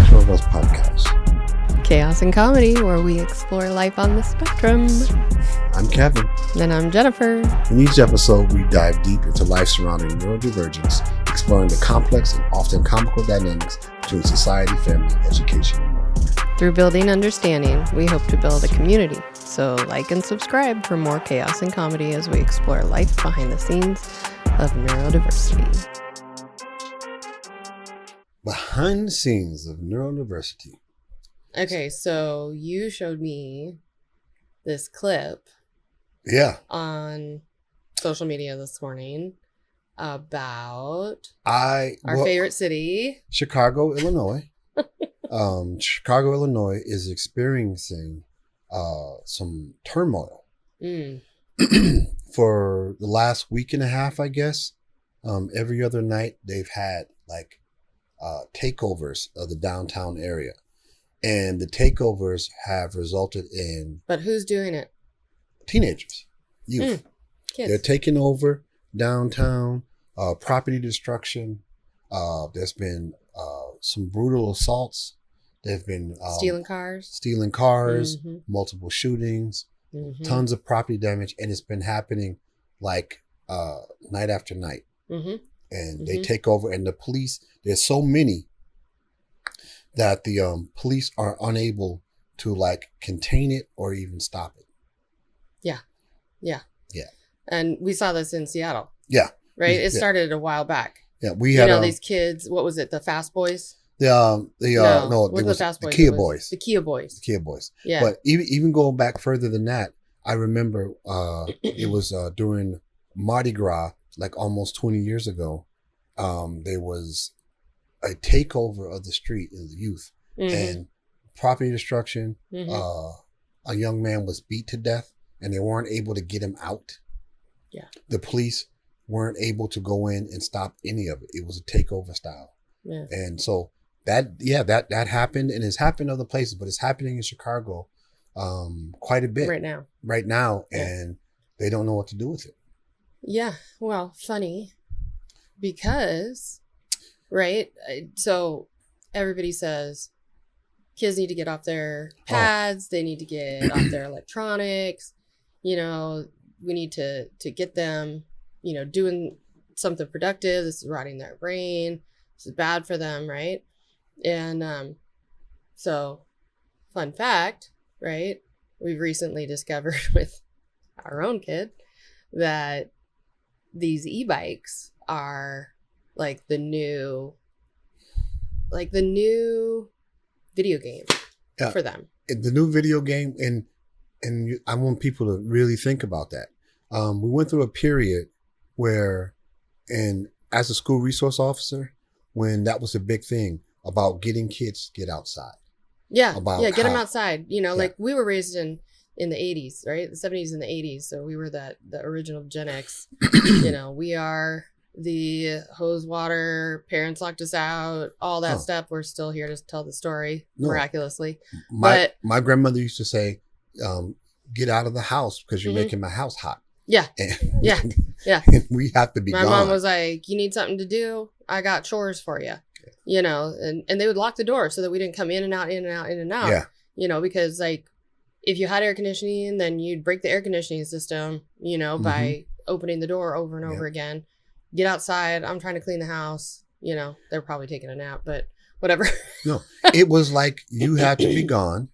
Spectrum of Us podcast. Chaos and comedy, where we explore life on the spectrum. I'm Kevin. And I'm Jennifer. In each episode, we dive deep into life surrounding neurodivergence, exploring the complex and often comical dynamics between society, family, education, and more. Through building understanding, we hope to build a community. So like and subscribe for more chaos and comedy as we explore life behind the scenes of neurodiversity. Behind the scenes of neurodiversity. Okay, so you showed me this clip on social media this morning about our favorite city, Chicago, Illinois. Chicago, Illinois is experiencing some turmoil for the last week and a half, I guess. Every other night they've had takeovers of the downtown area, and the takeovers have resulted in. But who's doing it? Teenagers, youth. Kids. They're taking over downtown. Property destruction. There's been some brutal assaults. There've been stealing cars, multiple shootings, tons of property damage, and it's been happening night after night. And they take over, and the police, there's so many that the police are unable to contain it or even stop it. Yeah. And we saw this in Seattle. Yeah. Right? It started a while back. Yeah, we had these kids. What was it? The Fast Boys? It was the Kia Boys. The Kia Boys. The Kia Boys. Yeah. But even going back further than that, I remember it was during Mardi Gras, almost 20 years ago. There was a takeover of the street in the youth and property destruction. A young man was beat to death, and they weren't able to get him out. Yeah. The police weren't able to go in and stop any of it. It was a takeover style. Yeah. And so that happened, and it's happened other places, but it's happening in Chicago quite a bit right now. And they don't know what to do with it. Yeah. Well, funny because, right? So everybody says kids need to get off their pads. They need to get off their electronics. We need to get them, doing something productive. This is rotting their brain. This is bad for them, right? And so, fun fact, right? We've recently discovered with our own kid that these e-bikes are the new video game for them. The new video game, and I want people to really think about that. We went through a period where, and as a school resource officer, when that was a big thing about getting kids to get outside. Yeah, get them outside. We were raised in the 80s, right? The 70s and the 80s. So we were the original Gen X. We are the hose water, parents locked us out, all that stuff. We're still here to tell the story miraculously. My grandmother used to say, get out of the house because you're making my house hot. Yeah. Yeah. And we have to be gone. My mom was like, you need something to do? I got chores for you. And they would lock the door so that we didn't come in and out, in and out, in and out. Yeah. Because if you had air conditioning, then you'd break the air conditioning system, by opening the door over and over again. Get outside. I'm trying to clean the house. They're probably taking a nap, but whatever. No, it was you had to be gone.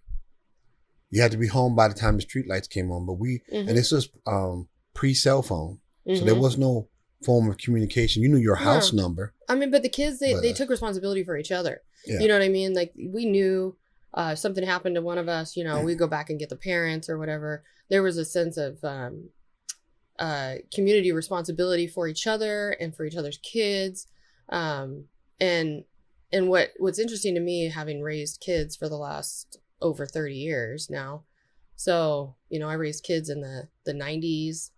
You had to be home by the time the street lights came on. But and this was pre-cell phone. So there was no form of communication. You knew your house number. I mean, but the kids, they took responsibility for each other. Yeah. You know what I mean? We knew something happened to one of us, we'd go back and get the parents or whatever. There was a sense of community responsibility for each other and for each other's kids. And what's interesting to me, having raised kids for the last over 30 years now. So, I raised kids in the 90s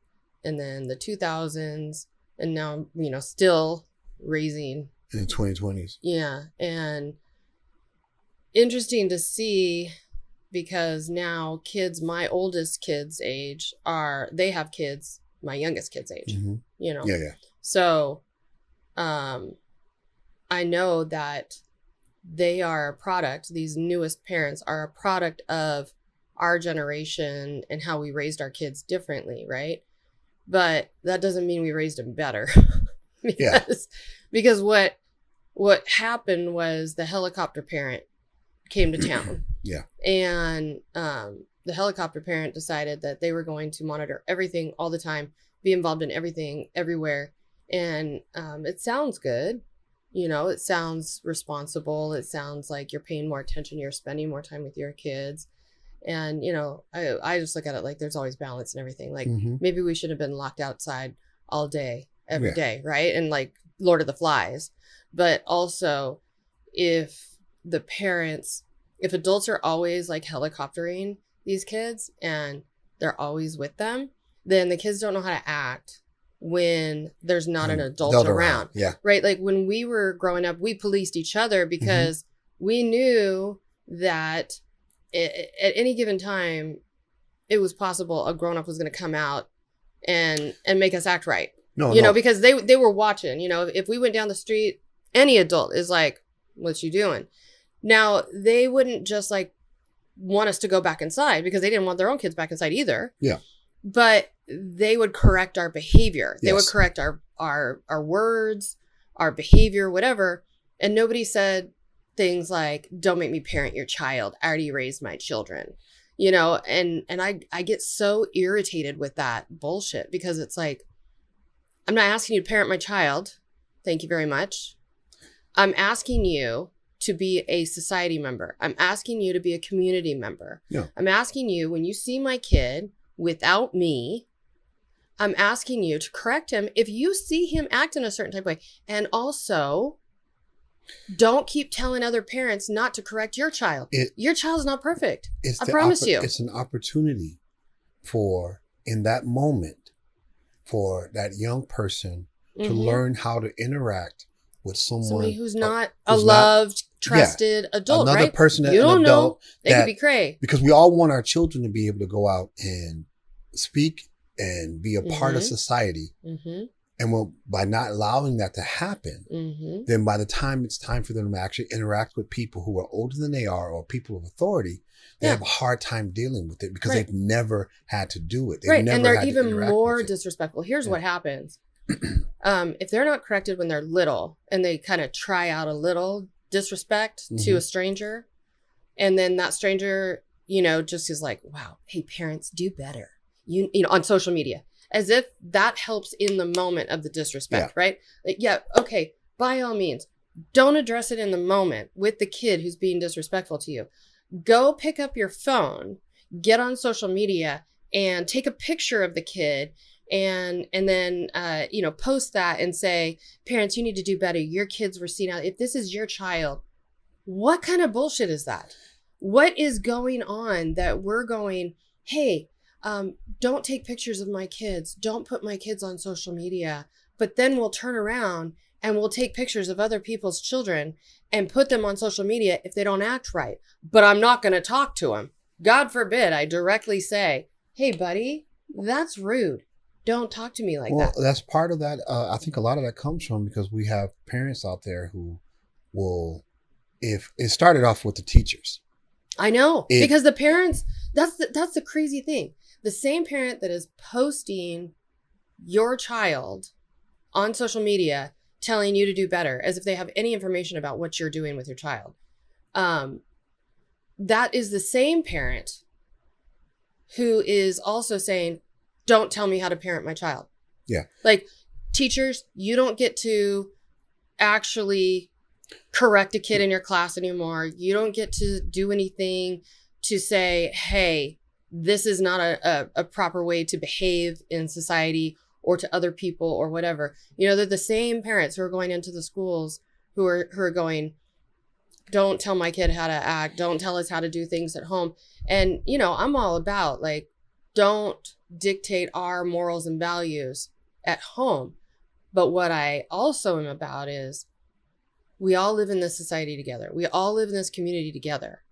and then the 2000s, and now, still raising in the 2020s. Yeah. And interesting to see, because now kids, my oldest kids' age they have kids my youngest kid's age, Yeah. So, I know that they are a product, these newest parents are a product of our generation and how we raised our kids differently, right? But that doesn't mean we raised them better. because what happened was the helicopter parent came to town. Yeah. And the helicopter parent decided that they were going to monitor everything all the time, be involved in everything, everywhere. And it sounds good. You know, it sounds responsible. It sounds like you're paying more attention. You're spending more time with your kids. And, you know, I just look at it like there's always balance and everything. Like maybe we should have been locked outside all day, every day, right? And like Lord of the Flies. But also if adults are always like helicoptering these kids and they're always with them, then the kids don't know how to act when there's not an adult around. Yeah. Right? Like when we were growing up, we policed each other because we knew that at any given time, it was possible a grown-up was going to come out and make us act right. You know, because they were watching. You know, if we went down the street, any adult is like, what you doing? Now, they wouldn't just like want us to go back inside because they didn't want their own kids back inside either. Yeah. But they would correct our behavior. They would correct our words, our behavior, whatever. And nobody said things like, don't make me parent your child. I already raised my children. You know, and I get so irritated with that bullshit because it's like, I'm not asking you to parent my child. Thank you very much. I'm asking you to be a society member. I'm asking you to be a community member. Yeah. I'm asking you, when you see my kid without me, I'm asking you to correct him if you see him act in a certain type of way. And also, don't keep telling other parents not to correct your child. Your child's not perfect. I promise you. It's an opportunity in that moment, for that young person to learn how to interact with somebody who's not a loved, trusted adult, another right? person, you don't know. They could be cray. Because we all want our children to be able to go out and speak and be a part of society. And by not allowing that to happen, then by the time it's time for them to actually interact with people who are older than they are or people of authority, they have a hard time dealing with it because they've never had to do it. They've never and they're had even to interact more with it. disrespectful. Here's what happens. If they're not corrected when they're little and they kind of try out a little disrespect to a stranger, and then that stranger, you know, just is like, wow, hey, parents, do better. You know, on social media, as if that helps in the moment of the disrespect, right? Like, okay, by all means, don't address it in the moment with the kid who's being disrespectful to you. Go pick up your phone, get on social media, and take a picture of the kid, and then you know, post that and say, parents, you need to do better. Your kids were seen out. If this is your child, what kind of bullshit is that? What is going on that we're going, hey, don't take pictures of my kids. Don't put my kids on social media. But then we'll turn around and we'll take pictures of other people's children and put them on social media if they don't act right. But I'm not going to talk to them. God forbid I directly say, hey, buddy, that's rude. Don't talk to me like that. Well, that's part of that. I think a lot of that comes from because we have parents out there who will, if it started off with the teachers. I know, because the parents, that's the crazy thing. The same parent that is posting your child on social media telling you to do better, as if they have any information about what you're doing with your child. That is the same parent who is also saying, don't tell me how to parent my child. Yeah. Like, teachers, you don't get to actually correct a kid in your class anymore. You don't get to do anything to say, hey, this is not a proper way to behave in society or to other people or whatever. You know, they're the same parents who are going into the schools who are going, don't tell my kid how to act. Don't tell us how to do things at home. And, you know, I'm all about, like, don't dictate our morals and values at home. But what I also am about is we all live in this society together. We all live in this community together.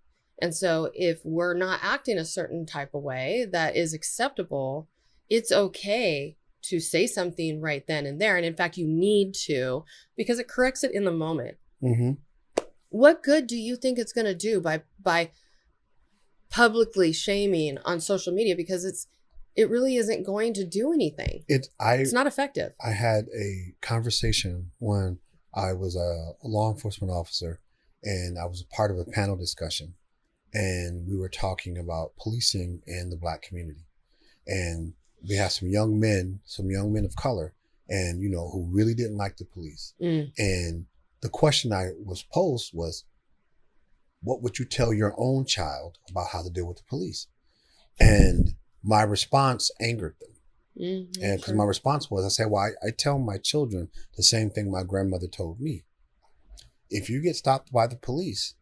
And so if we're not acting a certain type of way that is acceptable, it's okay to say something right then and there. And in fact, you need to, because it corrects it in the moment. What good do you think it's going to do by publicly shaming on social media? Because it really isn't going to do anything. It's not effective. I had a conversation when I was a law enforcement officer, and I was a part of a panel discussion, and we were talking about policing in the Black community. And we had some young men of color, and, who really didn't like the police. And the question I was posed was, what would you tell your own child about how to deal with the police? And my response angered them. And because my response was, I said, well, I tell my children the same thing my grandmother told me. If you get stopped by the police,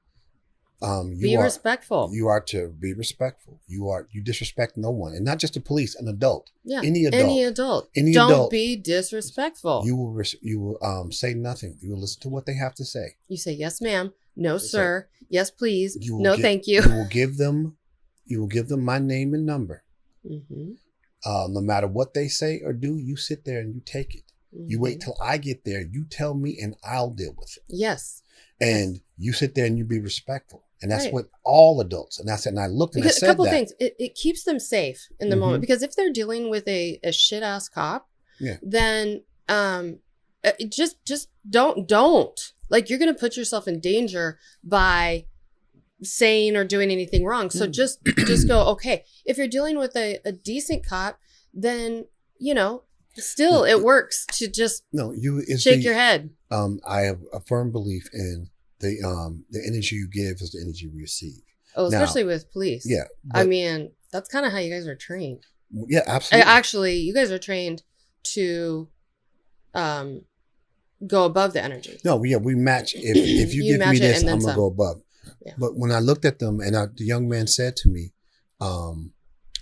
be respectful. You are to be respectful. You disrespect no one, and not just the police, an adult. Yeah, any adult. Don't be disrespectful. You will say nothing. You will listen to what they have to say. You say yes, ma'am. No, sir. Yes, please. No, thank you. You will give them my name and number. No matter what they say or do, you sit there and you take it. You wait till I get there. You tell me, and I'll deal with it. Yes. And you sit there and you be respectful. And that's what all adults. And and I looked and I said that. A couple things. It keeps them safe in the moment, because if they're dealing with a shit ass cop, then just don't. Like, you're going to put yourself in danger by saying or doing anything wrong. So just go, okay. If you're dealing with a decent cop, then, still it works to just shake your head. I have a firm belief in the energy you give is the energy you receive. Oh, especially with police. Yeah. I mean, that's kind of how you guys are trained. Yeah, absolutely. Actually, you guys are trained to go above the energy. No, we match. If you give me this, I'm going to go above. Yeah. But when I looked at them, and the young man said to me,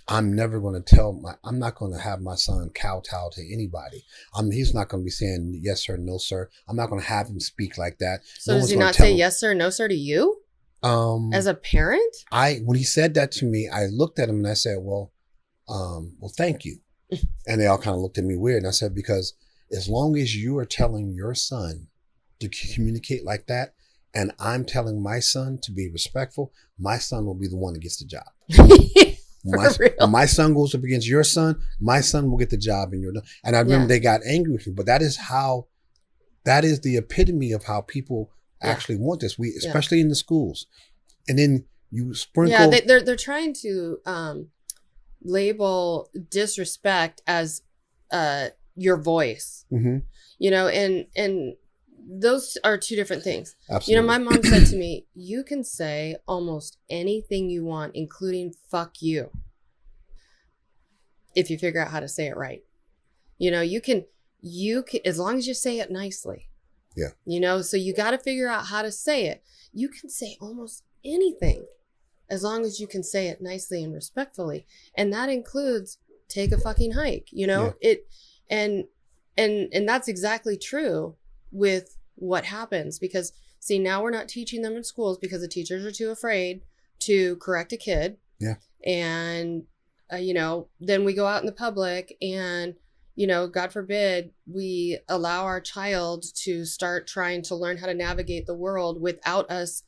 I'm never going to I'm not going to have my son kowtow to anybody. He's not going to be saying yes, sir, no, sir. I'm not going to have him speak like that. So does he not say yes, sir, no, sir to you? As a parent? When he said that to me, I looked at him and I said, well, thank you. And they all kind of looked at me weird. And I said, because as long as you are telling your son to communicate like that, and I'm telling my son to be respectful, my son will be the one that gets the job. My son goes up against your son, my son will get the job, and I remember they got angry with me, but that is the epitome of how people actually want this. Especially in the schools. And then you sprinkle. Yeah, they're trying to label disrespect as your voice. And those are two different things. Absolutely. My mom said to me, you can say almost anything you want, including fuck you, if you figure out how to say it right. You can, as long as you say it nicely. Yeah. So you got to figure out how to say it. You can say almost anything as long as you can say it nicely and respectfully. And that includes take a fucking hike, and that's exactly true with what happens, because see, now we're not teaching them in schools because the teachers are too afraid to correct a kid. Yeah. And then we go out in the public and God forbid we allow our child to start trying to learn how to navigate the world without us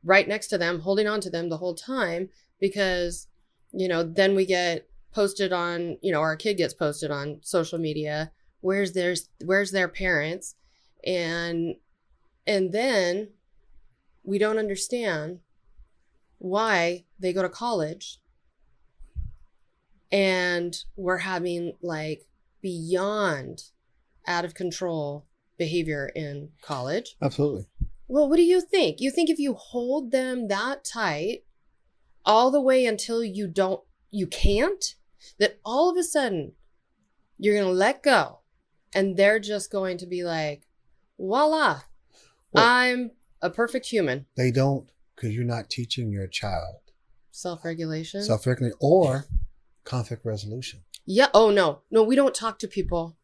right next to them, holding on to them the whole time, because then we get posted on our kid gets posted on social media, where's their parents. And then we don't understand why they go to college and we're having like beyond out of control behavior in college. Absolutely. Well, what do you think? You think if you hold them that tight all the way until you can't, that all of a sudden you're going to let go and they're just going to be like, voila, I'm a perfect human. They don't, because you're not teaching your child self-regulation or conflict resolution. Yeah. Oh, no, we don't talk to people.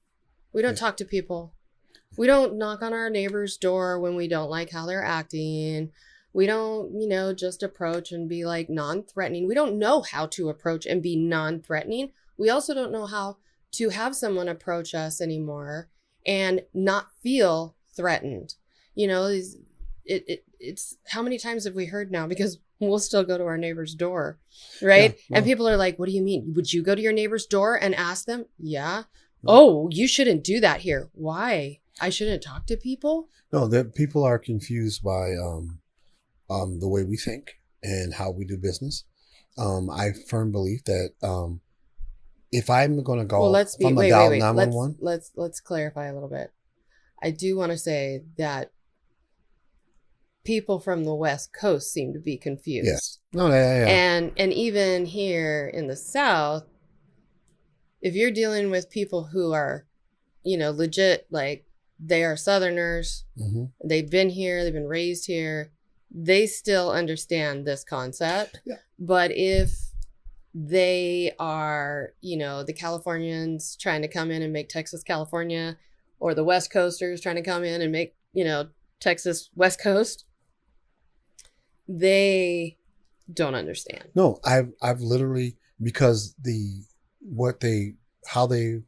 We don't talk to people. We don't knock on our neighbor's door when we don't like how they're acting. We don't, just approach and be like non-threatening. We don't know how to approach and be non-threatening. We also don't know how to have someone approach us anymore and not feel threatened. It's it's how many times have we heard now? Because we'll still go to our neighbor's door, right? Yeah, well, and people are like, what do you mean? Would you go to your neighbor's door and ask them? Yeah. Oh, you shouldn't do that here. Why? I shouldn't talk to people? No, that people are confused by the way we think and how we do business. I firm belief that if I'm going to go, let's clarify a little bit. I do want to say that people from the West Coast seem to be confused. Yes. No, yeah. And even here in the South, if you're dealing with people who are, legit, like they are Southerners, they've been here, they've been raised here, they still understand this concept. Yeah. But if they are, the Californians trying to come in and make Texas California, or the West Coasters trying to come in and make, Texas West Coast, they don't understand. No, I've literally, because how they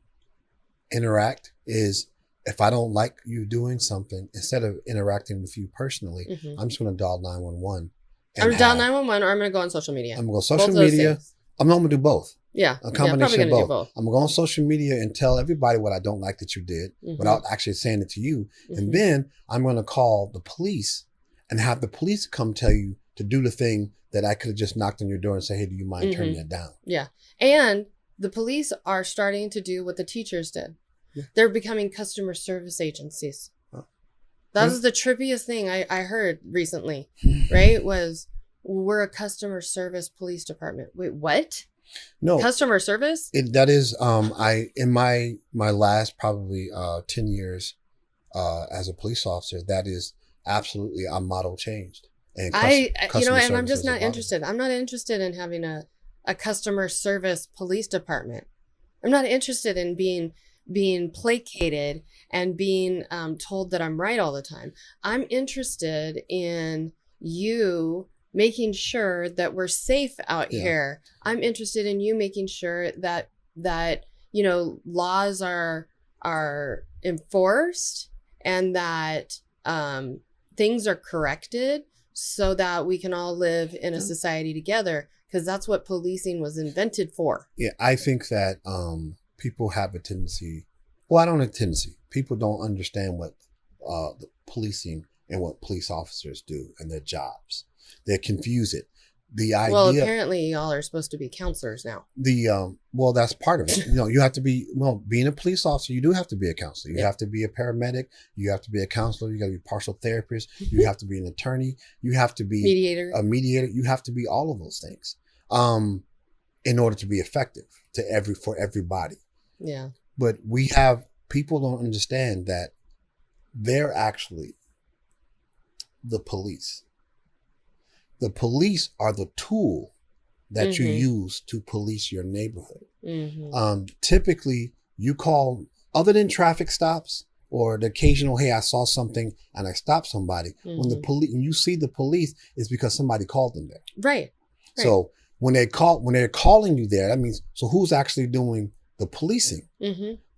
interact is, if I don't like you doing something, instead of interacting with you personally, I'm just going to dial 911. I'm going to dial 911, or I'm going to go on social media. I'm going to go social media. I'm going to do both. Yeah. A combination of both. I'm going to go on social media and tell everybody what I don't like that you did without actually saying it to you. And then I'm going to call the police and have the police come tell you to do the thing that I could have just knocked on your door and say, hey, do you mind turning that down? Yeah. And the police are starting to do what the teachers did. Yeah. They're becoming customer service agencies. Oh. That was the trippiest thing I heard recently, right? Was we're a customer service police department. Wait, what? No. Customer service? That is, in my last probably 10 years as a police officer, that is absolutely our model changed. And and I'm just not interested. I'm not interested in having a customer service police department. I'm not interested in being placated and being told that I'm right all the time. I'm interested in you making sure that we're safe out here. I'm interested in you making sure that laws are enforced and that things are corrected so that we can all live in a society together, because that's what policing was invented for. Yeah, I think that people have a tendency. Well, I don't have a tendency. People don't understand what the policing and what police officers do and their jobs. They confuse it. The idea. Well, apparently y'all are supposed to be counselors now. Well, that's part of it. You have to be. Well, being a police officer, you do have to be a counselor. You have to be a paramedic. You have to be a counselor. You got to be a partial therapist. You have to be an attorney. You have to be a mediator. You have to be all of those things, in order to be effective for everybody. Yeah. But people don't understand that they're actually the police. The police are the tool that you use to police your neighborhood. Typically, you call, other than traffic stops or the occasional, hey, I saw something and I stopped somebody. When you see the police, it's because somebody called them there. Right. So when they're calling you there, that means, so who's actually doing the policing?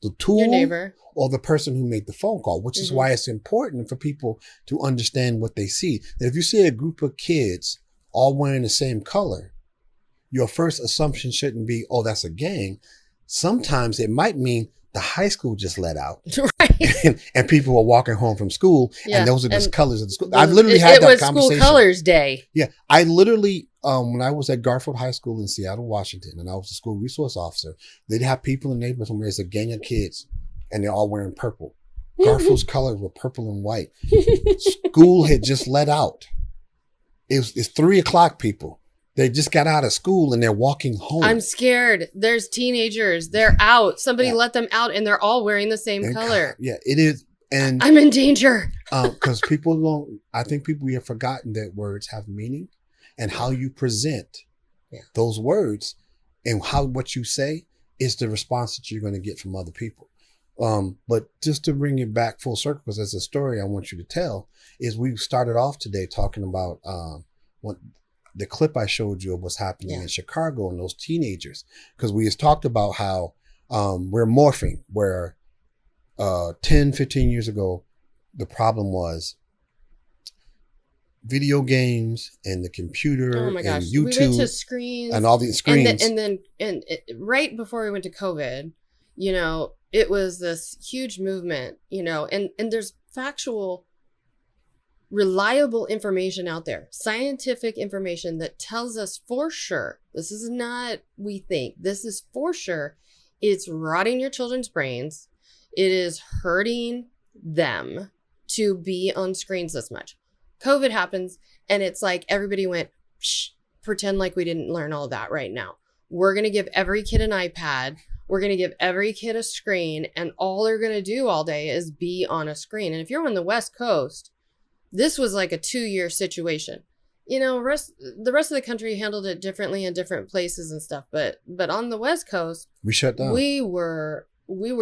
The tool, your neighbor, or the person who made the phone call, which is why it's important for people to understand what they see. If you see a group of kids all wearing the same color, your first assumption shouldn't be, oh, that's a gang. Sometimes it might mean the high school just let out, right? and people are walking home from school, and those are the colors of the school. I've literally had that conversation. It was School Colors Day. Yeah, I literally, when I was at Garfield High School in Seattle, Washington, and I was a school resource officer, they'd have people in neighborhoods where there's a gang of kids, and they're all wearing purple. Garfield's colors were purple and white. School had just let out. It's 3:00, people. They just got out of school and they're walking home. I'm scared. There's teenagers. They're out. Somebody let them out and they're all wearing the same color. Yeah, it is. And I'm in danger. Because I think we have forgotten that words have meaning, and how you present those words and what you say is the response that you're going to get from other people. But just to bring it back full circle, because there's a story I want you to tell, is we started off today talking about what the clip I showed you of what's happening in Chicago and those teenagers, because we just talked about how we're morphing, where 10, 15 years ago, the problem was video games and the computer oh my gosh, and YouTube. We went to screens and all these screens. And right before we went to COVID, you know, it was this huge movement, you know, and there's factual, reliable information out there, scientific information that tells us for sure, this is not we think, this is for sure, it's rotting your children's brains. It is hurting them to be on screens this much. COVID happens and it's like everybody went, shh, pretend like we didn't learn all that right now. We're going to give every kid an iPad. We're going to give every kid a screen, and all they're going to do all day is be on a screen. And if you're on the West Coast, this was like a 2-year situation. You know, the rest of the country handled it differently in different places and stuff. But on the West Coast, we shut down. We were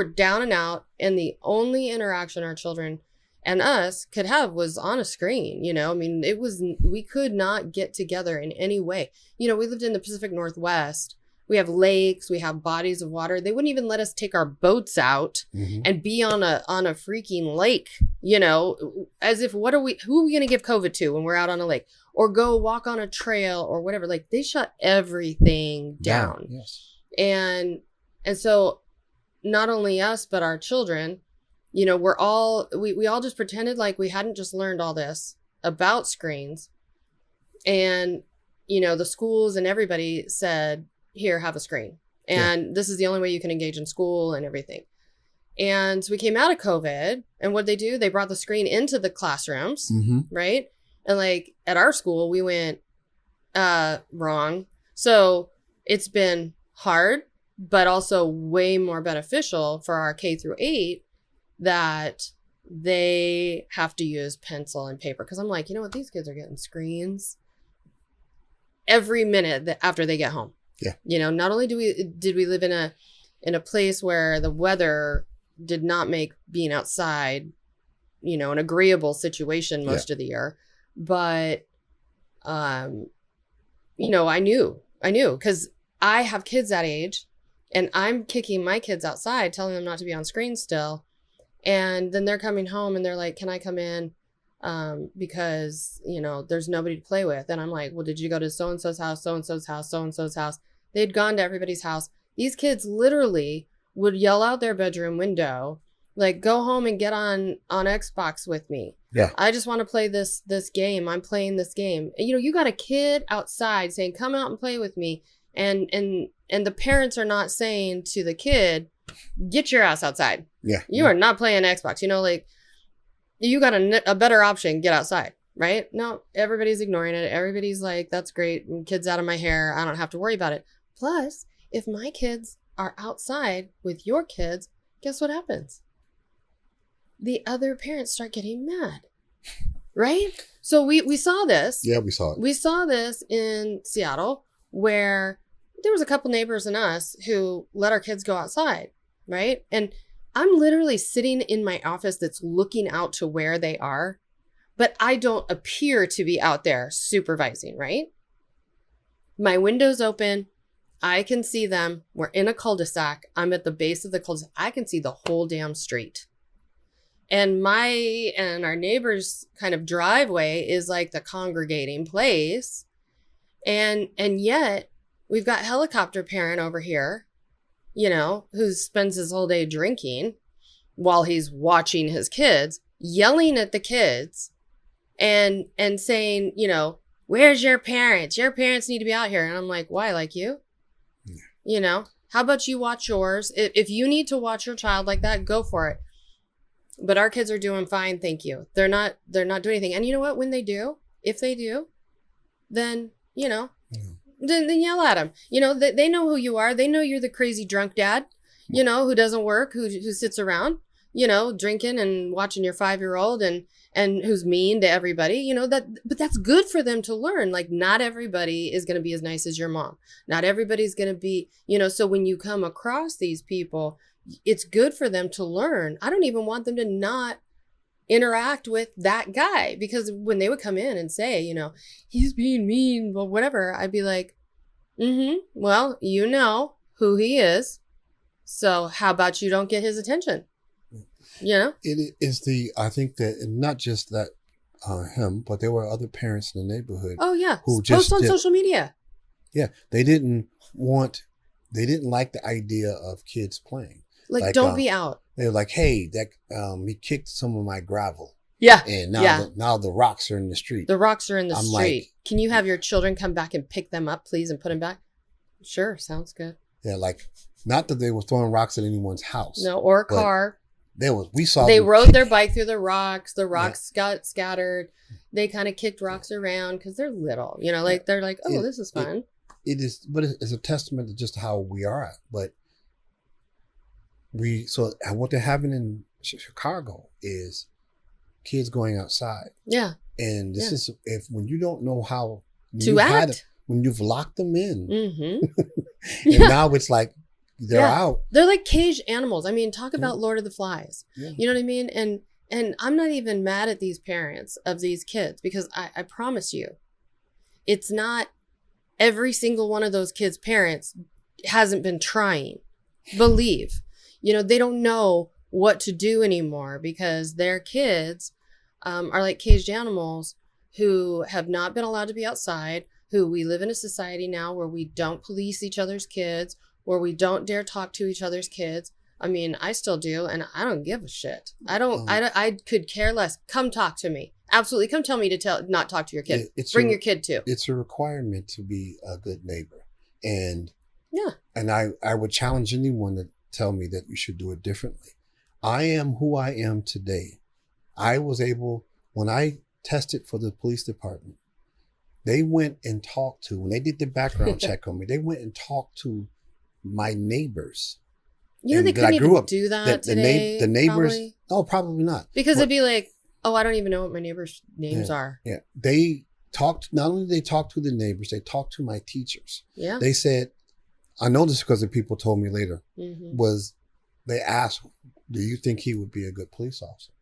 down and out, and the only interaction our children and us could have was on a screen. You know, I mean, we could not get together in any way. You know, we lived in the Pacific Northwest. We have lakes, we have bodies of water. They wouldn't even let us take our boats out and be on a freaking lake, you know, as if who are we going to give COVID to when we're out on a lake, or go walk on a trail or whatever. Like, they shut everything down. Yes. And so not only us, but our children, you know, we all just pretended like we hadn't just learned all this about screens. And, you know, the schools and everybody said, here, have a screen. And this is the only way you can engage in school and everything. And so we came out of COVID, and what'd they do? They brought the screen into the classrooms, right? And like at our school, we went wrong. So it's been hard, but also way more beneficial for our K through 8 that they have to use pencil and paper. Because I'm like, you know what? These kids are getting screens every minute after they get home. Yeah. You know, not only did we live in a place where the weather did not make being outside, you know, an agreeable situation most of the year, but you know, I knew because I have kids that age, and I'm kicking my kids outside, telling them not to be on screen still, and then they're coming home and they're like, "Can I come in?" Because, you know, there's nobody to play with. And I'm like, well, did you go to so-and-so's house, so-and-so's house, so-and-so's house? They'd gone to everybody's house. These kids literally would yell out their bedroom window, like, go home and get on Xbox with me. Yeah. I just want to play this game. I'm playing this game. And, you know, you got a kid outside saying, come out and play with me. And the parents are not saying to the kid, get your ass outside. Yeah. You are not playing Xbox. You know, like, you got a better option, get outside, right? No, everybody's ignoring it. Everybody's like, that's great. Kids out of my hair. I don't have to worry about it. Plus, if my kids are outside with your kids, guess what happens? The other parents start getting mad, right? So we saw this. Yeah, we saw it. We saw this in Seattle, where there was a couple neighbors and us who let our kids go outside, right? And I'm literally sitting in my office that's looking out to where they are, but I don't appear to be out there supervising, right? My window's open. I can see them. We're in a cul-de-sac. I'm at the base of the cul-de-sac. I can see the whole damn street. And our neighbor's kind of driveway is like the congregating place. And yet we've got helicopter parent over here, you know, who spends his whole day drinking while he's watching his kids, yelling at the kids and saying, you know, where's your parents? Your parents need to be out here. And I'm like, why? Like you? Yeah. You know, how about you watch yours? If you need to watch your child like that, go for it. But our kids are doing fine. Thank you. They're not doing anything. And you know what? When they do, if they do, then, you know, then yell at them. You know, they know who you are. They know you're the crazy drunk dad, you know, who doesn't work, who sits around, you know, drinking and watching your 5-year-old and who's mean to everybody, you know, but that's good for them to learn. Like, not everybody is going to be as nice as your mom. Not everybody's going to be, you know, so when you come across these people, it's good for them to learn. I don't even want them to not interact with that guy, because when they would come in and say, you know, he's being mean, but whatever, I'd be like, well, you know who he is, so how about you don't get his attention? You know, it is I think that not just that him, but there were other parents in the neighborhood. Oh yeah, who post on social media. Yeah, they didn't like the idea of kids playing. Like don't be out. They were like, hey, that he kicked some of my gravel. Yeah. And now the rocks are in the street. The rocks are in the street. Like, can you have your children come back and pick them up, please, and put them back? Sure, sounds good. Yeah, like not that they were throwing rocks at anyone's house. No, or a car. They rode their bike through the rocks. The rocks got scattered. They kind of kicked rocks around because they're little. You know, like they're like, oh, this is fun. It is, but it's a testament to just how we are. But what they're having in Chicago is kids going outside. Yeah. And this is when you don't know how to act. When you've locked them in. Mm-hmm. And now it's like they're out. They're like caged animals. I mean, talk about Lord of the Flies. Yeah. You know what I mean? And I'm not even mad at these parents of these kids because I promise you, it's not every single one of those kids' parents hasn't been trying. Believe. You know, they don't know what to do anymore because their kids are like caged animals who have not been allowed to be outside, who we live in a society now where we don't police each other's kids, where we don't dare talk to each other's kids. I mean, I still do, and I don't give a shit. I could care less. Come talk to me. Absolutely. Come tell me to not talk to your kid. Bring your kid too. It's a requirement to be a good neighbor. And I would challenge anyone to tell me that you should do it differently. I am who I am today. I was able, when I tested for the police department, they went and talked to, when they did the background check on me, they went and talked to my neighbors. You know, they couldn't even do that today. The neighbors, probably. No, probably not. Because it'd be like, oh, I don't even know what my neighbors' names are. Yeah. They talked, not only did they talk to the neighbors, they talked to my teachers. Yeah. They said, I know this because the people told me later, mm-hmm. was they asked, do you think he would be a good police officer?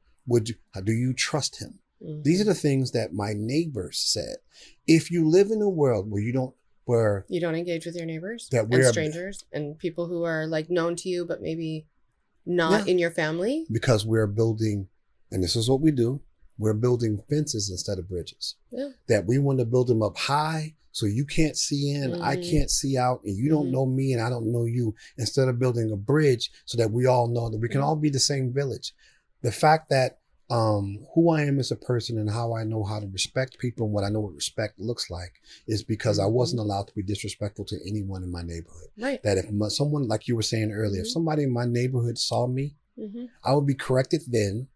Do you trust him? Mm-hmm. These are the things that my neighbors said. If you live in a world where you don't engage with your neighbors and strangers and people who are like known to you, but maybe not in your family. Because we're building, and this is what we do, we're building fences instead of bridges. Yeah. That we want to build them up high so you can't see in, mm-hmm. I can't see out, and you don't mm-hmm. know me and I don't know you, instead of building a bridge so that we all know that we can all be the same village. The fact that who I am as a person and how I know how to respect people and what I know what respect looks like is because I wasn't allowed to be disrespectful to anyone in my neighborhood. Right. That if someone, like you were saying earlier, mm-hmm. if somebody in my neighborhood saw me, mm-hmm. I would be corrected then.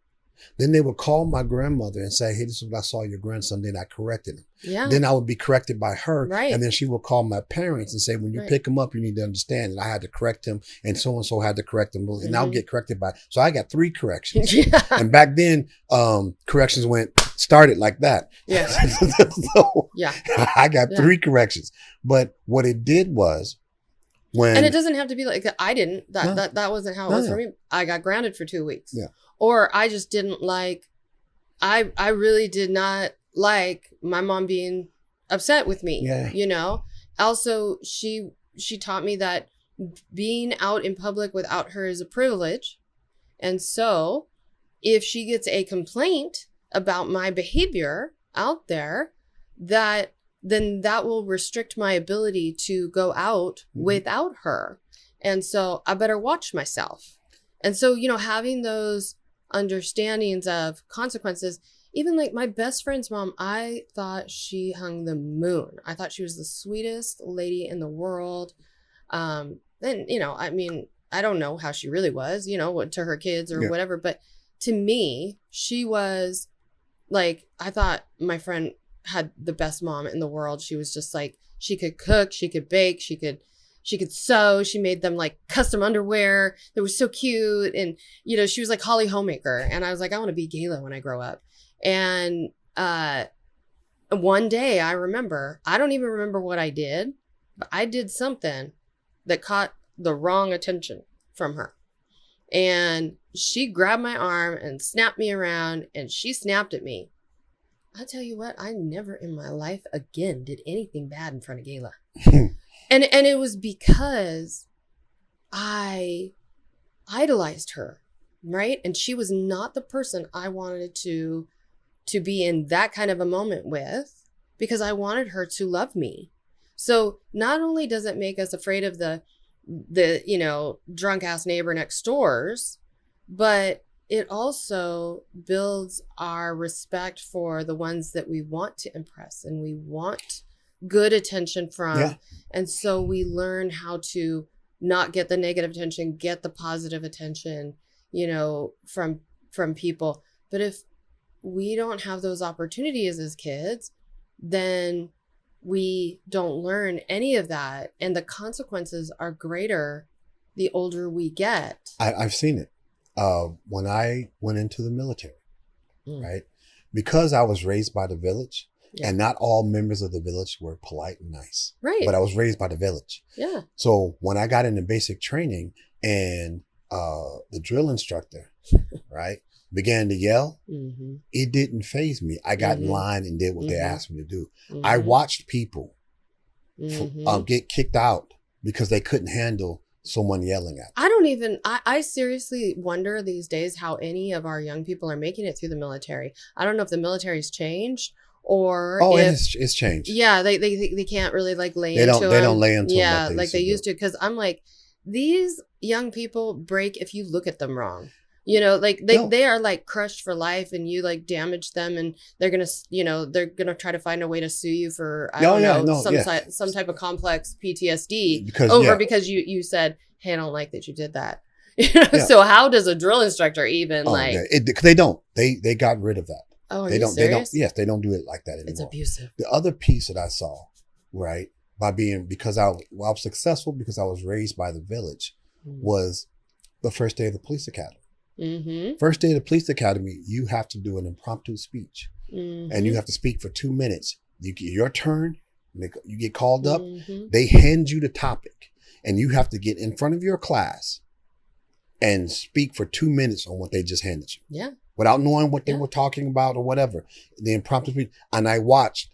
Then they would call my grandmother and say, hey, this is what I saw your grandson. Then I corrected him. Yeah. Then I would be corrected by her. Right. And then she would call my parents and say, when you pick him up, you need to understand that I had to correct him and so-and-so had to correct him. And mm-hmm. I'll get corrected by. So I got 3 corrections. Yeah. And back then, corrections started like that. Yeah. So yeah. I got 3 corrections. But what it did was, and it doesn't have to be like, I didn't, that wasn't how it was for me. I got grounded for 2 weeks. Yeah. Or I just didn't like, I really did not like my mom being upset with me, you know? Also, she taught me that being out in public without her is a privilege. And so if she gets a complaint about my behavior out there, then that will restrict my ability to go out mm-hmm. without her. And so I better watch myself. And so, you know, having those understandings of consequences, even like my best friend's mom, I thought she hung the moon. I thought she was the sweetest lady in the world. And, you know, I mean, I don't know how she really was, you know, to her kids or whatever. But to me, she was like, I thought my friend had the best mom in the world. She was just like, she could cook, she could bake, she could sew. She made them like custom underwear that was so cute. And, you know, she was like Holly Homemaker. And I was like, I want to be Gayla when I grow up. And one day I remember, I don't even remember what I did, but I did something that caught the wrong attention from her. And she grabbed my arm and snapped me around and she snapped at me. I tell you what, I never in my life again did anything bad in front of Gayla. And it was because I idolized her, right? And she was not the person I wanted to to be in that kind of a moment with, because I wanted her to love me. So not only does it make us afraid of the drunk ass neighbor next doors, but it also builds our respect for the ones that we want to impress and we want good attention from. Yeah. And so we learn how to not get the negative attention, get the positive attention, from people. But if we don't have those opportunities as kids, then we don't learn any of that. And the consequences are greater the older we get. I've seen it. When I went into the military, right? Because I was raised by the village, and not all members of the village were polite and nice. Right. But I was raised by the village. Yeah. So when I got into basic training and the drill instructor, right, began to yell, it didn't faze me. I got in line and did what they asked me to do. I watched people get kicked out because they couldn't handle someone yelling at them. I seriously wonder these days how any of our young people are making it through the military. I don't know if the military's changed or it's changed. Yeah, they can't really like lay into them. They don't lay into them. Yeah, like they used to. Because I'm like, these young people break if you look at them wrong. They are like crushed for life, and you like damage them, and they're gonna try to find a way to sue you for some type of complex PTSD because you said, hey, I don't like that you did that. So how does a drill instructor even they don't. They got rid of that. Oh, are you serious? They don't do it like that anymore. It's abusive. The other piece that I saw, right, because I was successful because I was raised by the village, was the first day of the police academy. First day of the police academy, you have to do an impromptu speech, and you have to speak for 2 minutes. You get your turn, you get called up, they hand you the topic, and you have to get in front of your class and speak for 2 minutes on what they just handed you. Yeah. Without knowing what they were talking about or whatever. The impromptu speech. And I watched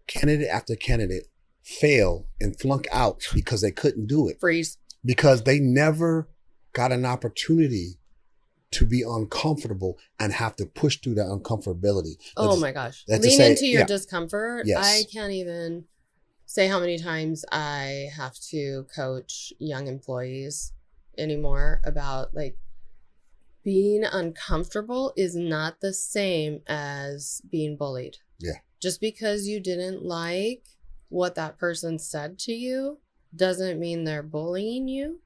candidate after candidate fail and flunk out because they couldn't do it. Freeze. Because they never got an opportunity to be uncomfortable and have to push through that uncomfortability. My gosh. Lean into your discomfort. Yes. I can't even say how many times I have to coach young employees anymore about like, being uncomfortable is not the same as being bullied. Yeah. Just because you didn't like what that person said to you doesn't mean they're bullying you.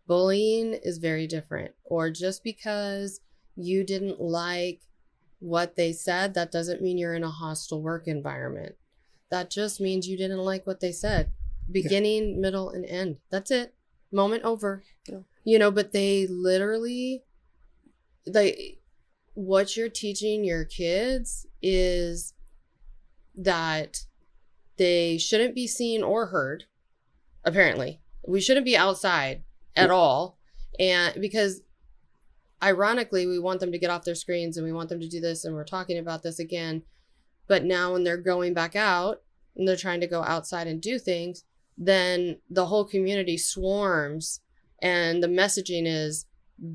Bullying is very different. Or just because you didn't like what they said, that doesn't mean you're in a hostile work environment. That just means you didn't like what they said. Beginning, middle, and end. That's it. Moment over. Yeah. But they literally... what you're teaching your kids is that they shouldn't be seen or heard. Apparently, we shouldn't be outside at all. And because ironically, we want them to get off their screens and we want them to do this. And we're talking about this again. But now when they're going back out and they're trying to go outside and do things, then the whole community swarms. And the messaging is,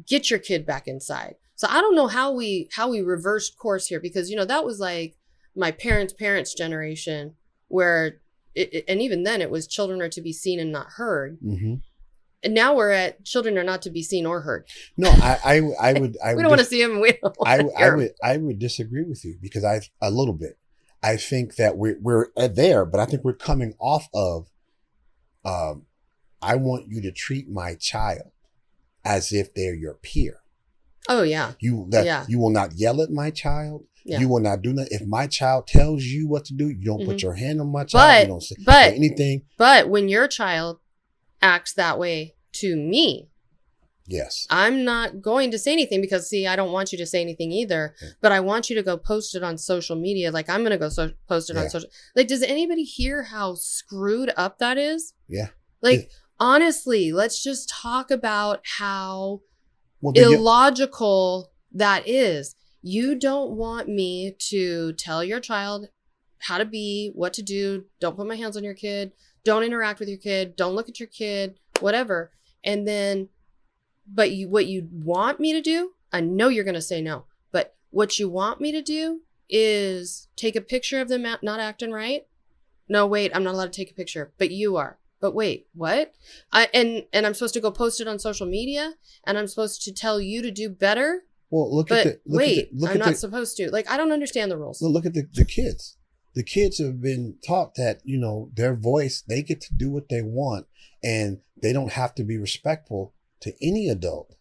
get your kid back inside. So I don't know how we reversed course here, because, that was like my parents' generation where and even then it was children are to be seen and not heard. And now we're at children are not to be seen or heard. No, I would. We don't want to see them. We don't want to hear them. I would disagree with you because a little bit. I think that we're there, but I think we're coming off of, I want you to treat my child as if they're your peer. Oh, yeah. You will not yell at my child. Yeah. You will not do that. If my child tells you what to do, you don't put your hand on my child. You don't say anything. But when your child acts that way to me, yes, I'm not going to say anything because, I don't want you to say anything either. Yeah. But I want you to go post it on social media. Like, I'm going to go post it on social. Like, does anybody hear how screwed up that is? Yeah. Like, honestly, let's just talk about how illogical that is. You don't want me to tell your child how to be, what to do. Don't put my hands on your kid. Don't interact with your kid. Don't look at your kid, whatever. And then, what you want me to do, I know you're going to say no, but What you want me to do is take a picture of them not acting right. No, wait, I'm not allowed to take a picture, but you are. But wait, what? And I'm supposed to go post it on social media, and I'm supposed to tell you to do better. Well, I'm not supposed to. Like, I don't understand the rules. Well, look at the kids. The kids have been taught that, you know, their voice, they get to do what they want, and they don't have to be respectful to any adult.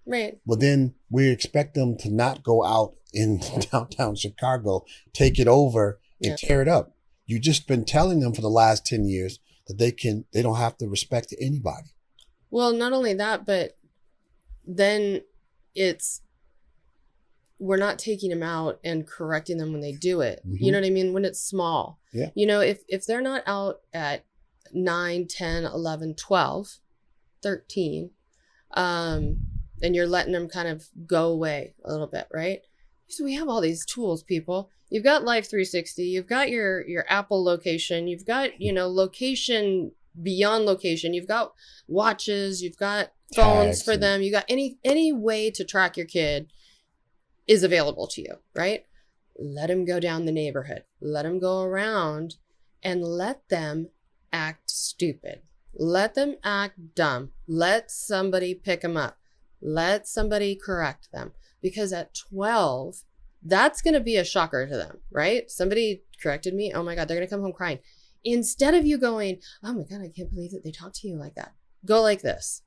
Right. Well, then we expect them to not go out in downtown Chicago, take it over and tear it up. You've just been telling them for the last 10 years that they don't have to respect anybody. Well, not only that, but then we're not taking them out and correcting them when they do it. Mm-hmm. You know what I mean? When it's small. Yeah. You know, if they're not out at 9, 10, 11, 12, 13, and you're letting them kind of go away a little bit, right? So we have all these tools, people. You've got Life 360, you've got your Apple location, you've got, you know, location beyond location, you've got watches, you've got phones for them, you got any way to track your kid is available to you, right? Let them go down the neighborhood, let them go around, and let them act stupid. Let them act dumb. Let somebody pick them up. Let somebody correct them. Because at 12, that's going to be a shocker to them, right? Somebody corrected me. Oh my God, they're going to come home crying. Instead of you going, oh my God, I can't believe that they talk to you like that. Go like this.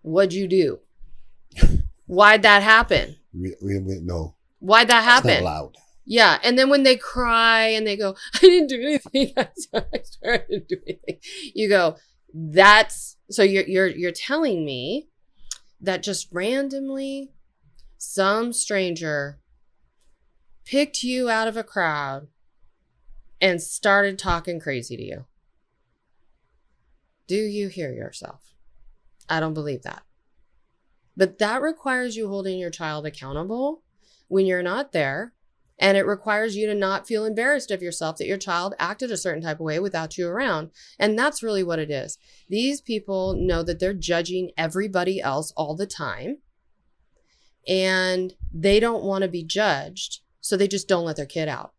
What'd you do? Why'd that happen? We no. Why'd that happen? It's not allowed. Yeah. And then when they cry and they go, I didn't do anything. I swear I didn't do anything. You go, so you're telling me that just randomly some stranger picked you out of a crowd and started talking crazy to you. Do you hear yourself? I don't believe that. But that requires you holding your child accountable when you're not there. And it requires you to not feel embarrassed of yourself that your child acted a certain type of way without you around. And that's really what it is. These people know that they're judging everybody else all the time. And they don't want to be judged. So they just don't let their kid out.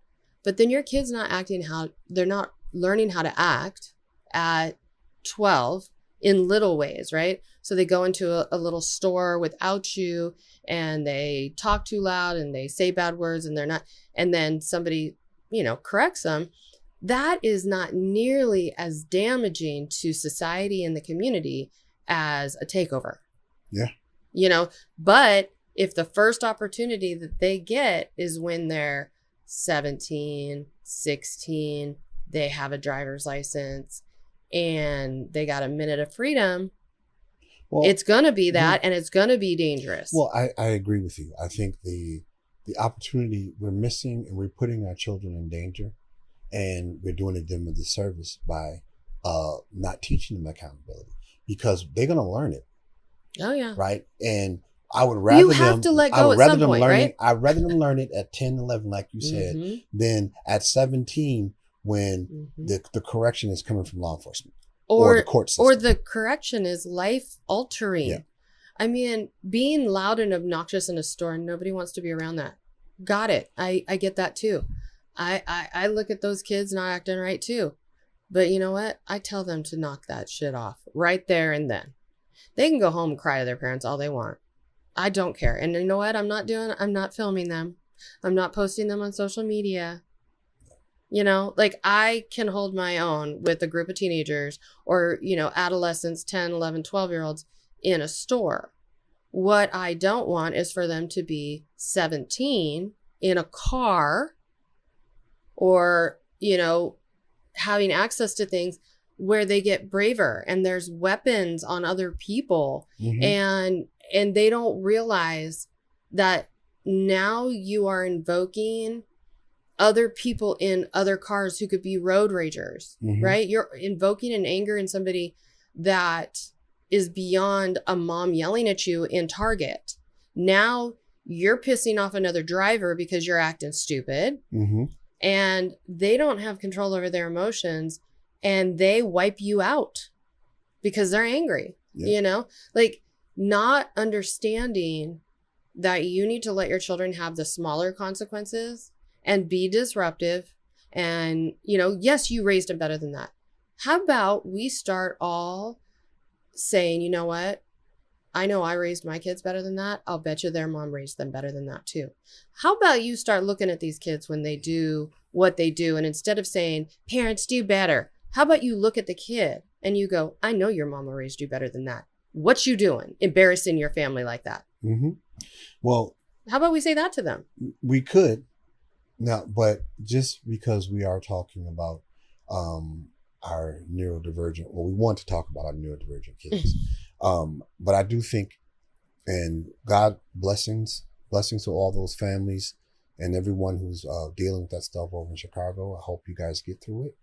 But then your kid's they're not learning how to act at 12 in little ways, right? So they go into a little store without you and they talk too loud and they say bad words and they're not, and then somebody, you know, corrects them. That is not nearly as damaging to society and the community as a takeover. Yeah. You know, but if the first opportunity that they get is when they're 17, 16, they have a driver's license and they got a minute of freedom, well, it's going to be that, and it's going to be dangerous. Well, I agree with you. I think the opportunity we're missing, and we're putting our children in danger, and we're doing them a disservice by not teaching them accountability, because they're going to learn it. Oh, yeah. Right? And I would rather you have to let go at some point, right? I'd rather them learn it at 10, 11, like you said, than at 17 when the correction is coming from law enforcement. Or the court system. Or the correction is life altering. Yeah. I mean, being loud and obnoxious in a store, nobody wants to be around that. Got it. I get that too. I look at those kids not acting right too. But you know what? I tell them to knock that shit off right there and then. They can go home and cry to their parents all they want. I don't care. And you know what I'm not filming them. I'm not posting them on social media. You know, like I can hold my own with a group of teenagers or, you know, adolescents, 10, 11, 12-year-olds in a store. What I don't want is for them to be 17 in a car or, you know, having access to things where they get braver and there's weapons on other people and they don't realize that now you are invoking other people in other cars who could be road ragers, right? You're invoking an anger in somebody that is beyond a mom yelling at you in Target. Now you're pissing off another driver because you're acting stupid and they don't have control over their emotions and they wipe you out because they're angry, you know, like not understanding that you need to let your children have the smaller consequences and be disruptive. And, you know, yes, you raised them better than that. How about we start all saying, you know what? I know I raised my kids better than that. I'll bet you their mom raised them better than that too. How about you start looking at these kids when they do what they do, and instead of saying, parents do better, how about you look at the kid and you go, I know your mama raised you better than that. What you doing? Embarrassing your family like that. Mm-hmm. Well, how about we say that to them? We could now, but just because we are talking about our neurodivergent, well, we want to talk about our neurodivergent kids. But I do think, and God blessings to all those families and everyone who's dealing with that stuff over in Chicago. I hope you guys get through it,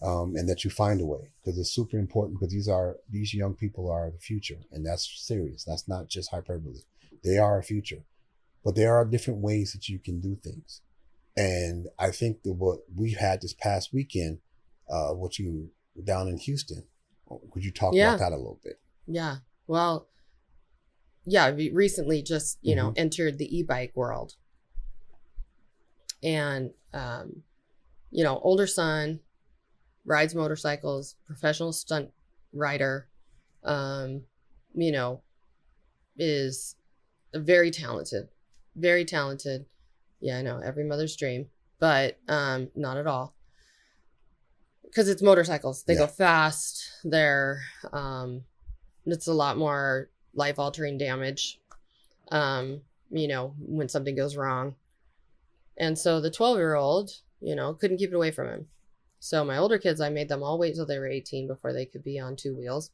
and that you find a way, because it's super important, because these young people are the future, and that's serious. That's not just hyperbole. They are a future, but there are different ways that you can do things. And I think that what we had this past weekend, what you down in Houston, could you talk about that a little bit? Yeah. Well, yeah, we recently just, you know, entered the e-bike world. And, you know, older son rides motorcycles, professional stunt rider, you know, is very talented. Yeah, I know, every mother's dream, but not at all. Because it's motorcycles. They go fast. It's a lot more life-altering damage, you know, when something goes wrong. And so the 12-year-old, you know, couldn't keep it away from him. So my older kids, I made them all wait till they were 18 before they could be on two wheels.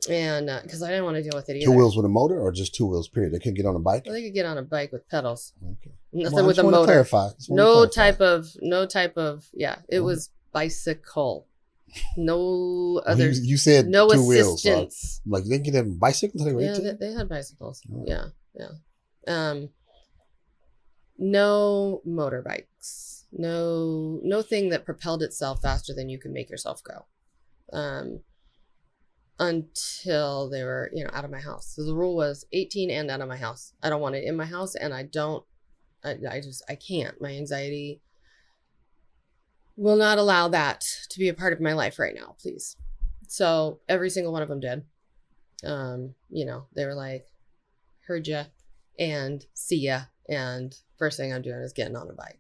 And because I didn't want to deal with it either. Two wheels with a motor, or just two wheels, period? They couldn't get on a bike? Well, they could get on a bike with pedals. Okay. Nothing with a motor. Clarify. No type of, it was bicycle. No other. You said no two assistance. Wheels. So like, they didn't get a bicycle until they were 18? Yeah, they had bicycles. Oh. Yeah. No motorbikes. No thing that propelled itself faster than you could make yourself go. Until they were, you know, out of my house. So the rule was 18 and out of my house. I don't want it in my house, and I can't. My anxiety will not allow that to be a part of my life right now, please. So every single one of them did. You know, they were like, heard ya and see ya. And first thing I'm doing is getting on a bike.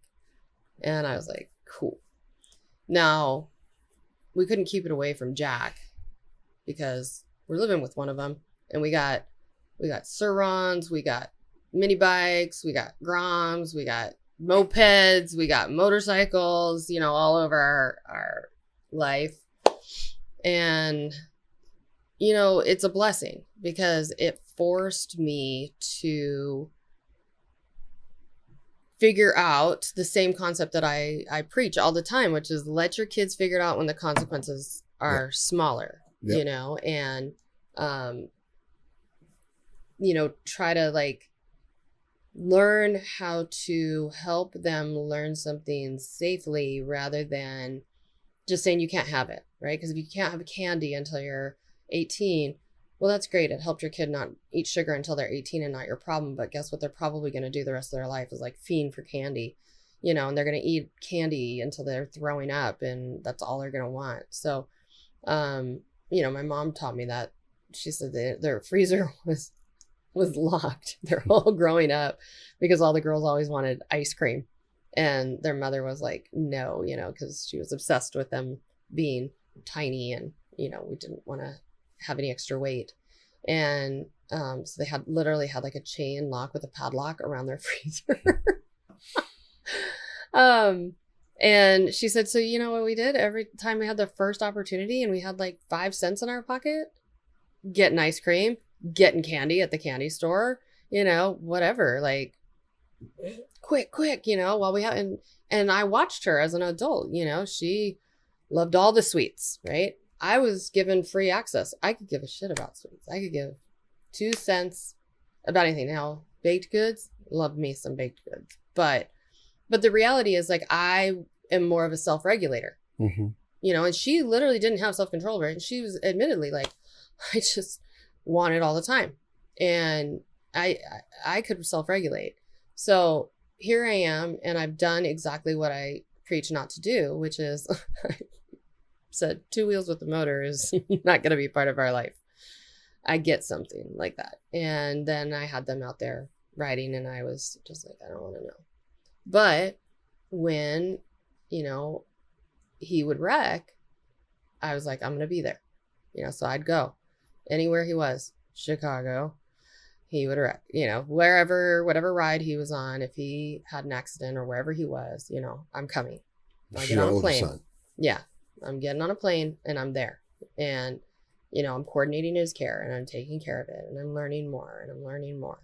And I was like, cool. Now, we couldn't keep it away from Jack because we're living with one of them. And we got Surons, we got mini bikes, we got Groms, we got mopeds, we got motorcycles, you know, all over our life. And, you know, it's a blessing because it forced me to figure out the same concept that I preach all the time, which is let your kids figure it out when the consequences are smaller, you know, and, you know, try to like learn how to help them learn something safely rather than just saying you can't have it, right? Because if you can't have candy until you're 18, well, that's great. It helped your kid not eat sugar until they're 18 and not your problem. But guess what? They're probably going to do the rest of their life is like fiend for candy, you know, and they're going to eat candy until they're throwing up, and that's all they're going to want. So, you know, my mom taught me that. She said their freezer was locked. They're all growing up because all the girls always wanted ice cream. And their mother was like, no, you know, because she was obsessed with them being tiny and, you know, we didn't want to have any extra weight. And so they literally had like a chain lock with a padlock around their freezer. And she said, so you know what we did every time we had the first opportunity and we had like 5 cents in our pocket, getting ice cream, getting candy at the candy store, you know, whatever, like quick, you know, while we have, and I watched her as an adult, you know, she loved all the sweets, right? I was given free access. I could give a shit about sweets. I could give 2 cents about anything. Now, baked goods, love me some baked goods. But the reality is like, I am more of a self-regulator, you know, and she literally didn't have self-control, right? And she was admittedly like, I just want it all the time. And I could self-regulate. So here I am, and I've done exactly what I preach not to do, which is I said 2 wheels with the motor is not going to be part of our life. I get something like that. And then I had them out there riding, and I was just like, I don't want to know. But when, he would wreck, I was like, I'm going to be there. So I'd go anywhere he was, Chicago, he would wreck, wherever, whatever ride he was on, if he had an accident or wherever he was, I'm coming. I get on a plane. Son. Yeah. I'm getting on a plane and I'm there. And, I'm coordinating his care and I'm taking care of it and I'm learning more and I'm learning more.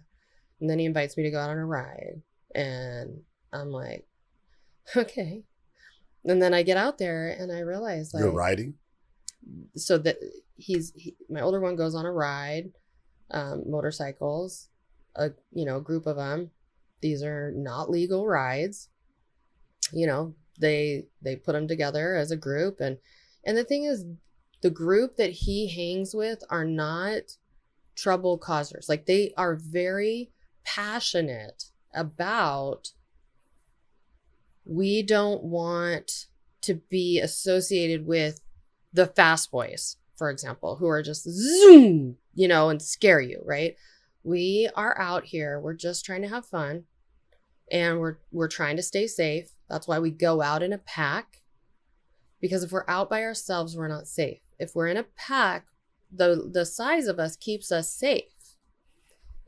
And then he invites me to go out on a ride and I'm like, okay. And then I get out there and I realize like, you're riding. So that my older one goes on a ride, motorcycles, a group of them. These are not legal rides. They put them together as a group. And the thing is, the group that he hangs with are not trouble causers. Like, they are very passionate about, we don't want to be associated with the fast boys, for example, who are just zoom, and scare you, right? We are out here. We're just trying to have fun, and we're trying to stay safe. That's why we go out in a pack, because if we're out by ourselves, we're not safe. If we're in a pack, the size of us keeps us safe,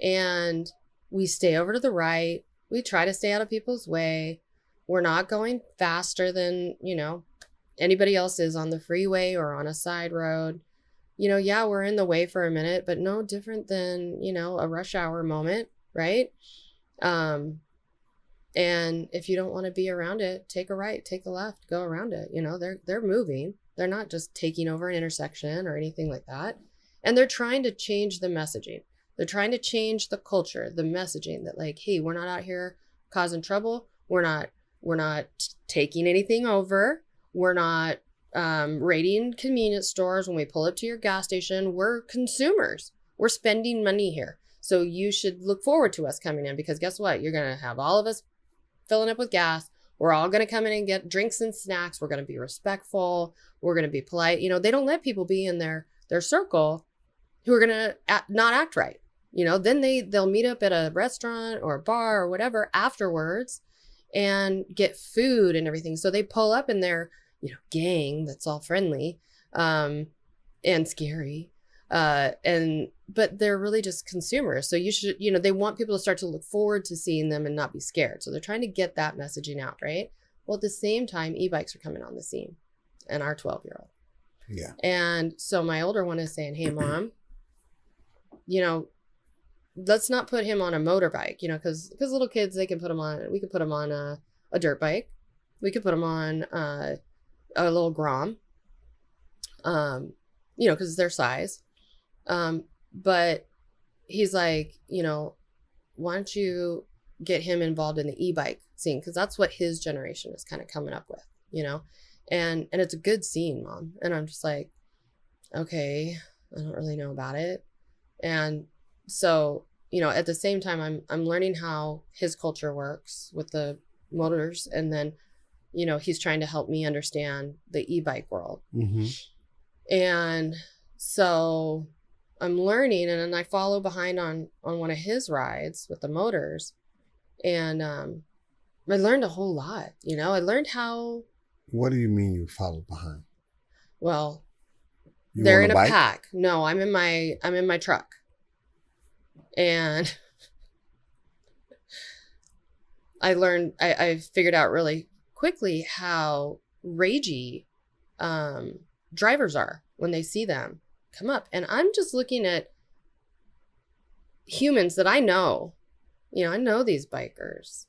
and we stay over to the right. We try to stay out of people's way. We're not going faster than, anybody else is on the freeway or on a side road. Yeah, we're in the way for a minute, but no different than, a rush hour moment, right? And if you don't want to be around it, take a right, take a left, go around it. They're moving. They're not just taking over an intersection or anything like that. And they're trying to change the messaging. They're trying to change the culture, the messaging that like, hey, we're not out here causing trouble. We're not taking anything over. We're not raiding convenience stores when we pull up to your gas station. We're consumers. We're spending money here. So you should look forward to us coming in, because guess what? You're going to have all of us filling up with gas. We're all going to come in and get drinks and snacks. We're going to be respectful. We're going to be polite. They don't let people be in their circle who are going to not act right. Then they'll meet up at a restaurant or a bar or whatever afterwards and get food and everything. So they pull up in their, gang that's all friendly and scary. But they're really just consumers. So you should, they want people to start to look forward to seeing them and not be scared. So they're trying to get that messaging out, right? Well, at the same time, e-bikes are coming on the scene, and our 12-year-old. Yeah. And so my older one is saying, hey, Mom, let's not put him on a motorbike, because little kids, we could put him on a dirt bike. We could put him on a little Grom, because their size. But he's like, why don't you get him involved in the e-bike scene? Because that's what his generation is kind of coming up with, and it's a good scene, Mom. And I'm just like, okay, I don't really know about it. And so, at the same time, I'm learning how his culture works with the motors. And then, he's trying to help me understand the e-bike world. Mm-hmm. And so I'm learning, and then I follow behind on one of his rides with the motors. And I learned a whole lot. I learned how. What do you mean you follow behind? Well, they're in a pack. No, I'm in my truck. And I figured out really quickly how ragey drivers are when they see them come up. And I'm just looking at humans that I know. I know these bikers,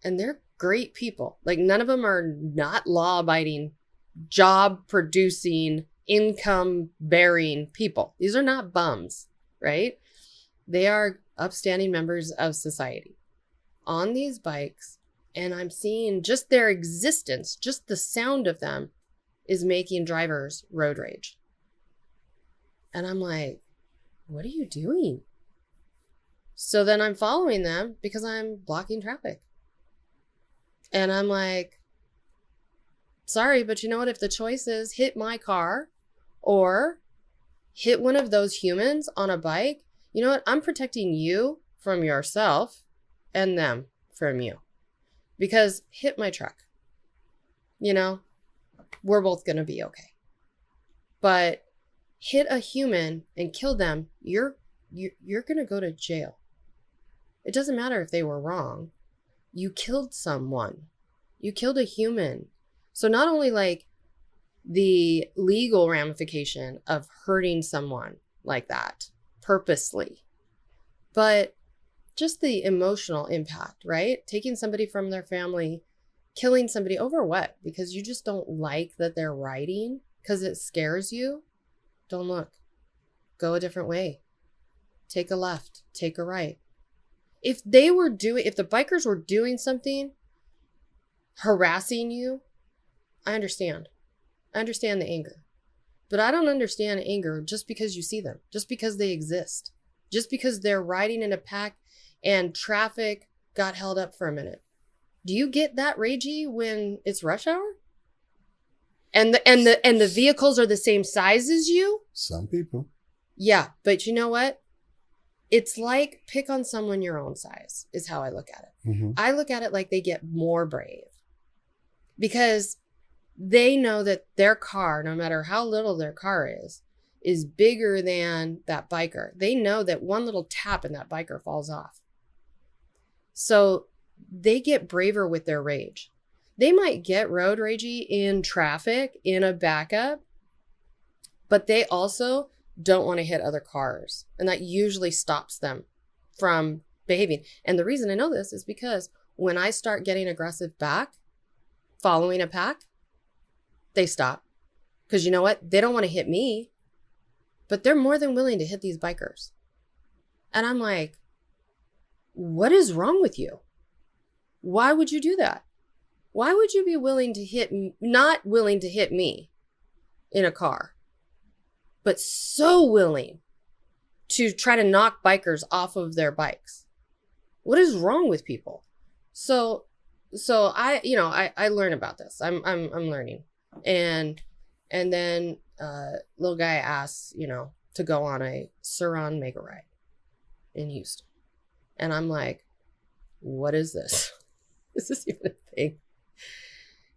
and they're great people. Like, none of them are not law-abiding, job-producing, income-bearing people. These are not bums, right? They are upstanding members of society on these bikes, and I'm seeing just their existence, just the sound of them is making drivers road rage. And I'm like, what are you doing? So then I'm following them because I'm blocking traffic. And I'm like, sorry, but you know what? If the choice is hit my car or hit one of those humans on a bike, you know what? I'm protecting you from yourself and them from you. Because hit my truck. You know, we're both going to be okay. But hit a human and kill them, you're going to go to jail. It doesn't matter if they were wrong. You killed someone. You killed a human. So not only like the legal ramification of hurting someone like that purposely, but just the emotional impact, right? Taking somebody from their family, killing somebody over what? Because you just don't like that they're riding, because it scares you. Don't look. Go a different way. Take a left. Take a right. If the bikers were doing something, harassing you, I understand. I understand the anger. But I don't understand anger just because you see them, just because they exist, just because they're riding in a pack and traffic got held up for a minute. Do you get that ragey when it's rush hour? And the vehicles are the same size as you? Some people. Yeah, but you know what? It's like pick on someone your own size is how I look at it. Mm-hmm. I look at it like they get more brave because they know that their car, no matter how little their car is bigger than that biker. They know that one little tap and that biker falls off. So they get braver with their rage. They might get road ragey in traffic, in a backup, but they also don't want to hit other cars. And that usually stops them from behaving. And the reason I know this is because when I start getting aggressive back, following a pack, they stop. Because you know what? They don't want to hit me, but they're more than willing to hit these bikers. And I'm like, what is wrong with you? Why would you do that? Why would you be not willing to hit me in a car, but so willing to try to knock bikers off of their bikes? What is wrong with people? So I learn about this. I'm learning. And then little guy asks, to go on a Suron mega ride in Houston. And I'm like, what is this? Is this even a thing?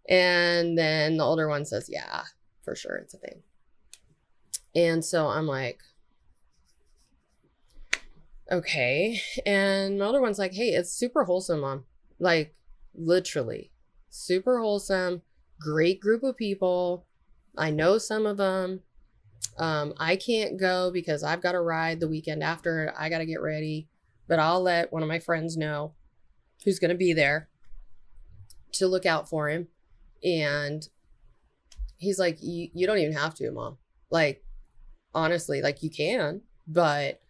And then the older one says, yeah, for sure it's a thing. And so I'm like, okay. And my older one's like, hey, it's super wholesome, Mom. Like, literally super wholesome, great group of people. I know some of them. I can't go because I've got to ride the weekend after. I got to get ready, but I'll let one of my friends know who's going to be there to look out for him. And he's like, you don't even have to, Mom. Like, honestly, like you can, but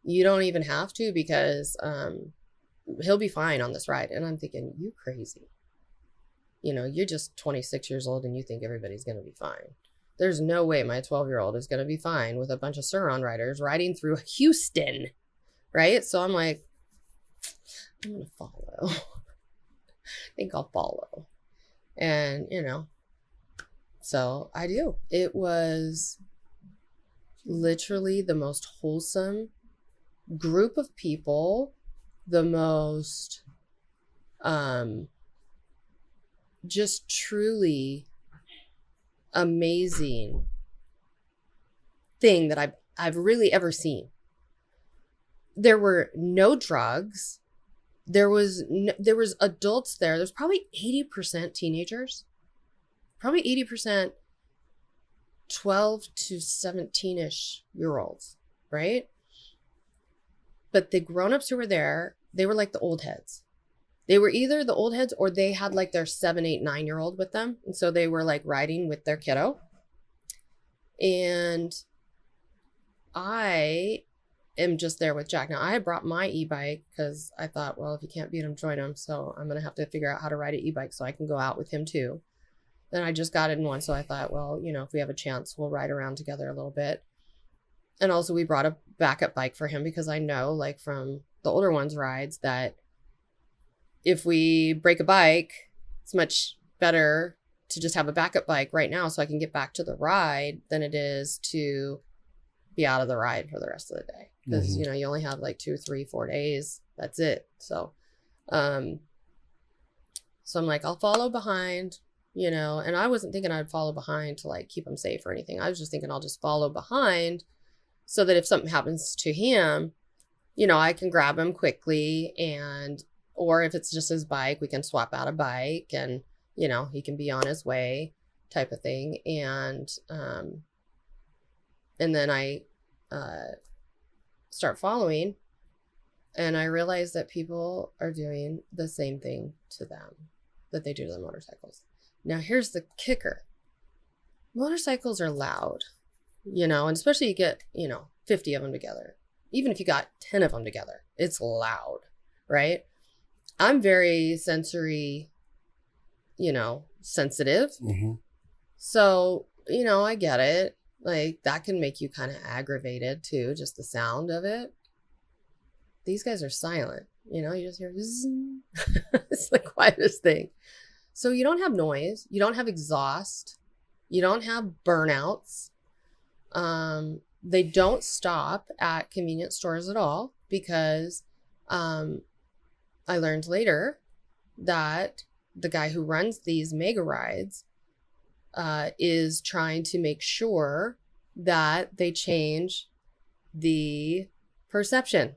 you don't even have to because he'll be fine on this ride. And I'm thinking, you crazy. You're just 26 years old and you think everybody's going to be fine. There's no way my 12-year-old is going to be fine with a bunch of Suron riders riding through Houston, right? So I'm like, I'm going to follow. I think I'll follow. And, so I do. It was literally the most wholesome group of people, the most just truly amazing thing that I've really ever seen. There were no drugs. There was adults there. There's probably 80% teenagers, probably 80% 12 to 17-ish year olds, right? But the grown-ups who were there, they were like the old heads. They were either the old heads or they had like their 7, 8, 9-year-old with them. And so they were like riding with their kiddo. And I am just there with Jack. Now, I had brought my e-bike because I thought, well, if you can't beat him, join him. So I'm going to have to figure out how to ride an e-bike so I can go out with him too. Then I just got in one. So I thought, well, if we have a chance, we'll ride around together a little bit. And also we brought a backup bike for him because I know like from the older ones' rides, that if we break a bike, it's much better to just have a backup bike right now so I can get back to the ride than it is to be out of the ride for the rest of the day. Because, you know, you only have like 2, 3, 4 days. That's it. So I'm like, I'll follow behind, you know, and I wasn't thinking I'd follow behind to like keep him safe or anything. I was just thinking I'll just follow behind so that if something happens to him, you know, I can grab him quickly, and, or if it's just his bike, we can swap out a bike and, you know, he can be on his way type of thing. And then I start following, and I realize that people are doing the same thing to them that they do to the motorcycles. Now, here's the kicker. Motorcycles are loud, you know, and especially you get, you know, 50 of them together. Even if you got 10 of them together, it's loud, right? I'm very sensory, you know, sensitive. So, you know, I get it. Like, that can make you kind of aggravated too, just the sound of it. These guys are silent, you know, you just hear zzz. It's the quietest thing. So you don't have noise, you don't have exhaust, you don't have burnouts. They don't stop at convenience stores at all, because I learned later that the guy who runs these mega rides is trying to make sure that they change the perception.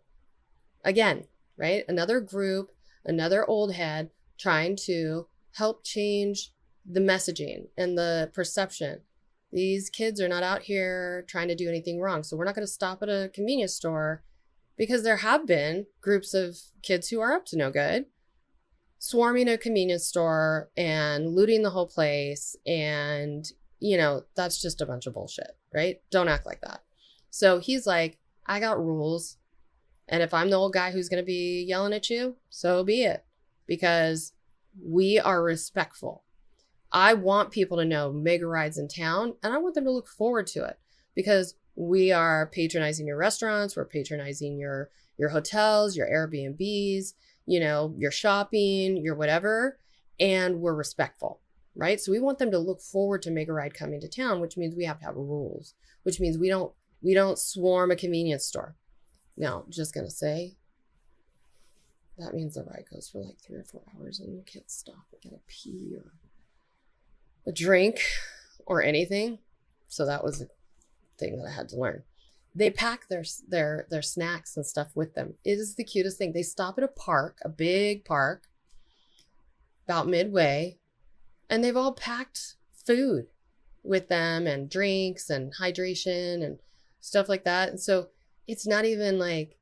Again, right? Another group, another old head trying to help change the messaging and the perception. These kids are not out here trying to do anything wrong. So we're not going to stop at a convenience store, because there have been groups of kids who are up to no good swarming a convenience store and looting the whole place. And, you know, that's just a bunch of bullshit, right? Don't act like that. So he's like, I got rules. And if I'm the old guy who's going to be yelling at you, so be it, because we are respectful. I want people to know mega rides in town, and I want them to look forward to it, because we are patronizing your restaurants, we're patronizing your hotels, your Airbnbs, you know, your shopping, your whatever, and we're respectful, right? So we want them to look forward to mega ride coming to town, which means we have to have rules, which means we don't swarm a convenience store. Now, just gonna say, that means the ride goes for like 3 or 4 hours and you can't stop and get a pee or a drink or anything. So that was a thing that I had to learn. They pack their snacks and stuff with them. It is the cutest thing. They stop at a park, a big park, about midway, and they've all packed food with them and drinks and hydration and stuff like that. And so it's not even like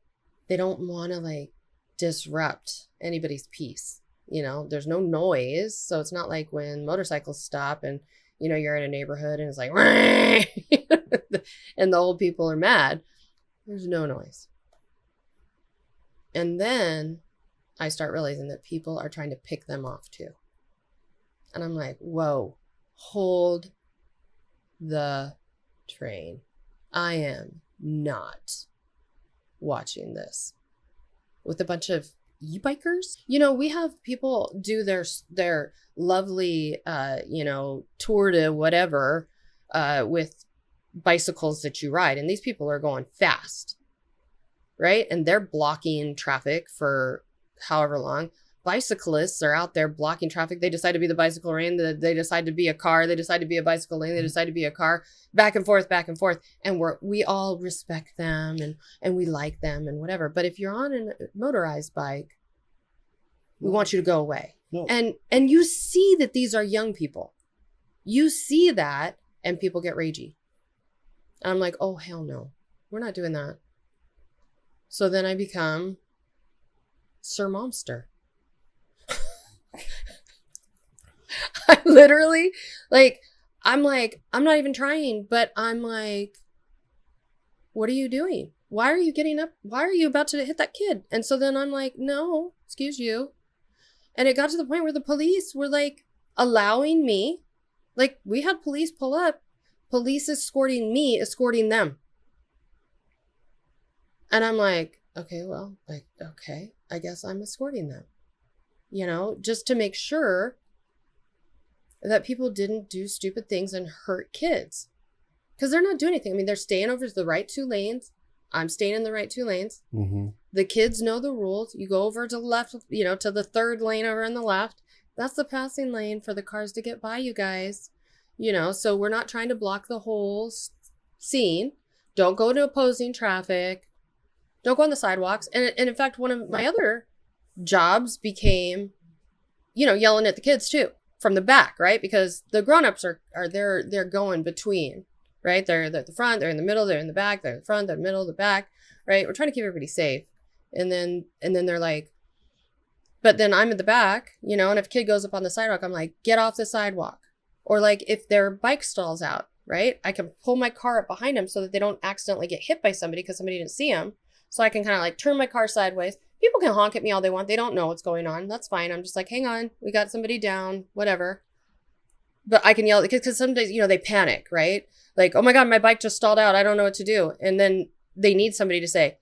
they don't want to like disrupt anybody's peace. You know, there's no noise. So it's not like when motorcycles stop and, you know, you're in a neighborhood and it's like, and the old people are mad. There's no noise. And then I start realizing that people are trying to pick them off too. And I'm like, whoa, hold the train. I am not watching this with a bunch of e-bikers. You know, we have people do their lovely, you know, tour to whatever with bicycles that you ride. And these people are going fast, right? And they're blocking traffic for however long. Bicyclists are out there blocking traffic. They decide to be the bicycle lane. They decide to be a car. They decide to be a bicycle lane. They decide to be a car. Back and forth, back and forth. And we all respect them and we like them and whatever. But if you're on a motorized bike, we want you to go away. No. And you see that these are young people. You see that, and people get ragey. And I'm like, oh, hell no. We're not doing that. So then I become Sir Momster. I literally, I'm not even trying, but I'm like, what are you doing? Why are you getting up? Why are you about to hit that kid? And so then I'm like, no, excuse you. And it got to the point where the police were like allowing me, like we had police pull up, police escorting me, escorting them. And I'm like, okay, well, like, okay, I guess I'm escorting them, just to make sure that people didn't do stupid things and hurt kids. Because they're not doing anything. I mean, they're staying over to the right 2 lanes. I'm staying in the right 2 lanes. Mm-hmm. The kids know the rules. You go over to the left, to the 3rd lane over in the left. That's the passing lane for the cars to get by, you guys. So we're not trying to block the whole scene. Don't go to opposing traffic. Don't go on the sidewalks. And in fact, one of my other jobs became, yelling at the kids too, from the back, right? Because the grown-ups are they're going between, right? They're at the front, they're in the middle, they're in the back, they're in the front, they're in the middle, the back, right? We're trying to keep everybody safe. And then they're like, but then I'm at the back, and if a kid goes up on the sidewalk, I'm like, get off the sidewalk. Or like if their bike stalls out, right? I can pull my car up behind them so that they don't accidentally get hit by somebody because somebody didn't see them. So I can kind of like turn my car sideways. People can honk at me all they want. They don't know what's going on. That's fine. I'm just like, hang on. We got somebody down, whatever. But I can yell because some days, they panic, right? Like, oh my God, my bike just stalled out. I don't know what to do. And then they need somebody to say,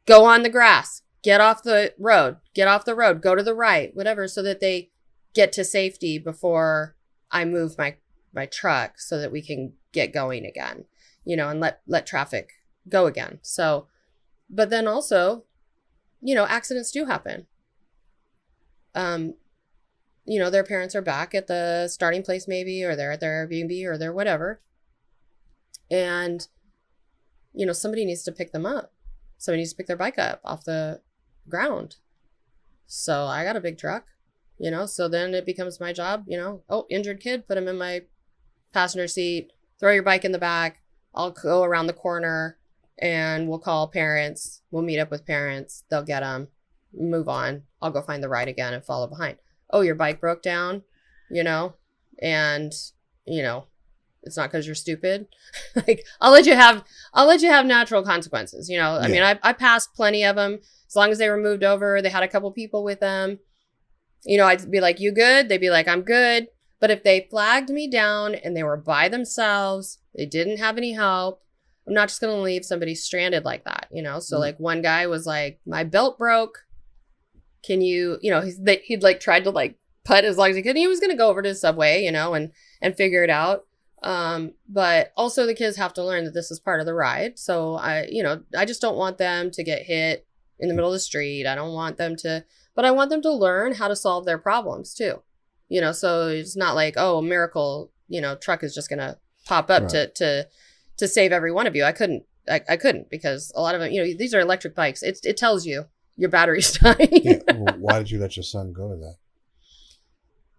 go on the grass, get off the road, go to the right, whatever, so that they get to safety before I move my truck so that we can get going again, and let traffic go again. So, but then also, accidents do happen. Their parents are back at the starting place maybe, or they're at their Airbnb or they're whatever. And, somebody needs to pick them up. Somebody needs to pick their bike up off the ground. So I got a big truck, so then it becomes my job, injured kid, put him in my passenger seat, throw your bike in the back. I'll go around the corner and we'll call parents. We'll meet up with parents. They'll get them, move on. I'll go find the ride again and follow behind. Oh, your bike broke down, and, it's not because you're stupid. Like, I'll let you have natural consequences. I mean, I passed plenty of them. As long as they were moved over, they had a couple people with them. I'd be like, you good? They'd be like, I'm good. But if they flagged me down and they were by themselves, they didn't have any help, I'm not just going to leave somebody stranded like that, So like one guy was like, my belt broke. Can you, he'd like tried to like putt as long as he could. He was going to go over to the subway, and figure it out. But also the kids have to learn that this is part of the ride. So I just don't want them to get hit in the middle of the street. I don't want them but I want them to learn how to solve their problems too. So it's not like, oh, a miracle, truck is just going to pop up right. to save every one of you. I couldn't because a lot of them, these are electric bikes. It tells you your battery's dying. Yeah. Well, why did you let your son go to that?